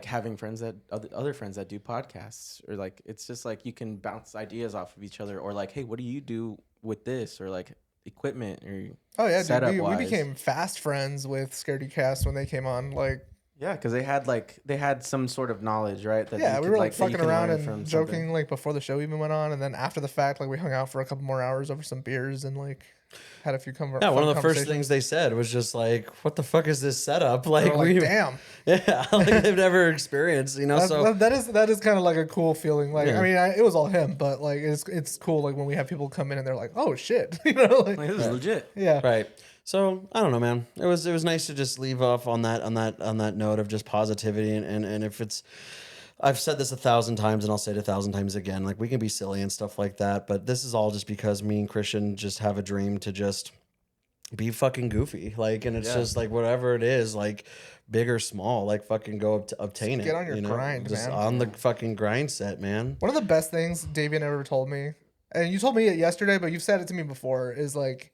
having friends that other friends that do podcasts, or like it's just like you can bounce ideas off of each other, or like, hey, what do you do with this, or like equipment, or dude, we became fast friends with Scaredy Cast when they came on. Like, yeah, because they had some sort of knowledge, right? That we were like fucking around and joking something. like before the show even went on, and then after the fact, like we hung out for a couple more hours over some beers and like had a few Yeah, one of the first things they said was just like, "What the fuck is this setup?" Like, damn. Yeah, like they've never experienced, you know. That is kind of like a cool feeling. Like, I mean, it was all him, but like it's cool. Like when we have people come in and they're like, "Oh shit," you know, like this is legit. Yeah, right. So I don't know, man. It was nice to just leave off on that note of just positivity and if it's. I've said this 1,000 times and I'll say it 1,000 times again. Like, we can be silly and stuff like that, but this is all just because me and Christian just have a dream to just be fucking goofy. Like, and it's just like whatever it is, like big or small, like fucking go to obtain it. Get on your grind, just man. on the fucking grind set, man. One of the best things Davian ever told me, and you told me it yesterday, but you've said it to me before, is like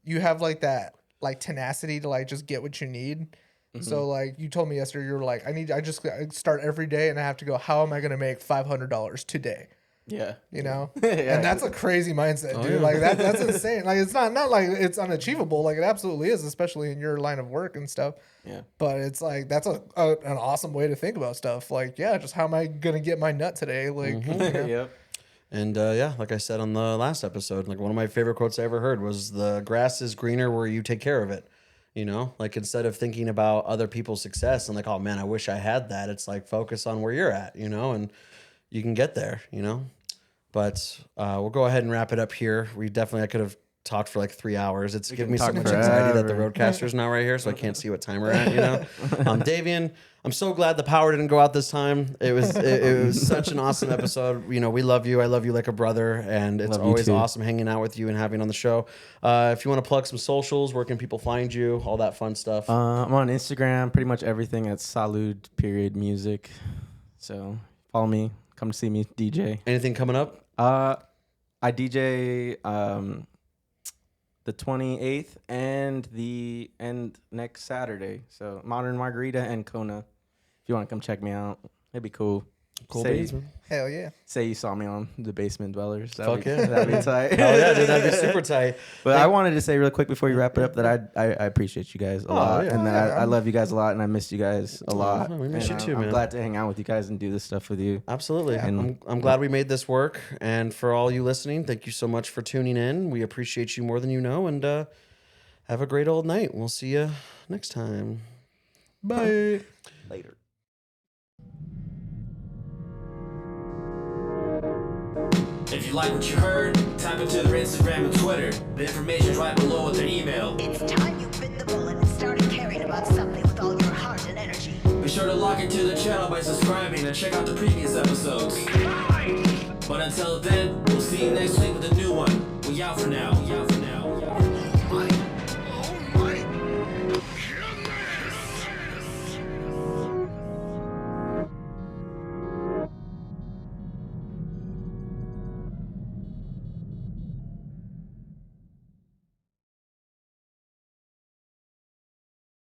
you have like that like tenacity to like just get what you need. Mm-hmm. So like you told me yesterday, you were like, I just start every day and I have to go, how am I going to make $500 today? Yeah. You know? Yeah. And that's a crazy mindset, dude. Yeah. Like that's insane. Like it's not like it's unachievable. Like it absolutely is, especially in your line of work and stuff. Yeah. But it's like, that's an awesome way to think about stuff. Like, yeah, just how am I going to get my nut today? Like, you know? Yep. And like I said on the last episode, like one of my favorite quotes I ever heard was, "The grass is greener where you take care of it." You know, like instead of thinking about other people's success and like, oh man, I wish I had that. It's like, focus on where you're at, you know, and you can get there, you know. But we'll go ahead and wrap it up here. I could have talked for like 3 hours. It's giving me can so talk much anxiety that the forever. roadcaster's not right here, so I can't see what time we're at. You know, Davian, I'm so glad the power didn't go out this time. It was such an awesome episode. You know, we love you. I love you like a brother, and it's Love you always too. awesome hanging out with you and having on the show. If you want to plug some socials, where can people find you? All that fun stuff. I'm on Instagram, pretty much everything at Salud.music. So follow me. Come to see me DJ. Anything coming up? I DJ the 28th and next Saturday. So Modern Margarita and Kona. If you want to come check me out, it'd be cool. Cool say, beans, man. Hell yeah. say you saw me on the Basement Dwellers. Fuck yeah. That'd be tight. Oh yeah, dude, that'd be super tight. But I wanted to say real quick before you wrap it up that I appreciate you guys a lot, yeah. and that I love you guys a lot, and I miss you guys a lot. we miss And you too, I'm man. glad to hang out with you guys and do this stuff with you. Absolutely. And- I'm glad we made this work. And for all you listening, thank you so much for tuning in. We appreciate you more than you know. And have a great old night. We'll see you next time. Bye. Later. If you like what you heard, tap into their Instagram and Twitter. The information's right below with their email. It's time you bit the bullet and started caring about something with all your heart and energy. Be sure to log into the channel by subscribing and check out the previous episodes. But until then, we'll see you next week with a new one. We out for now.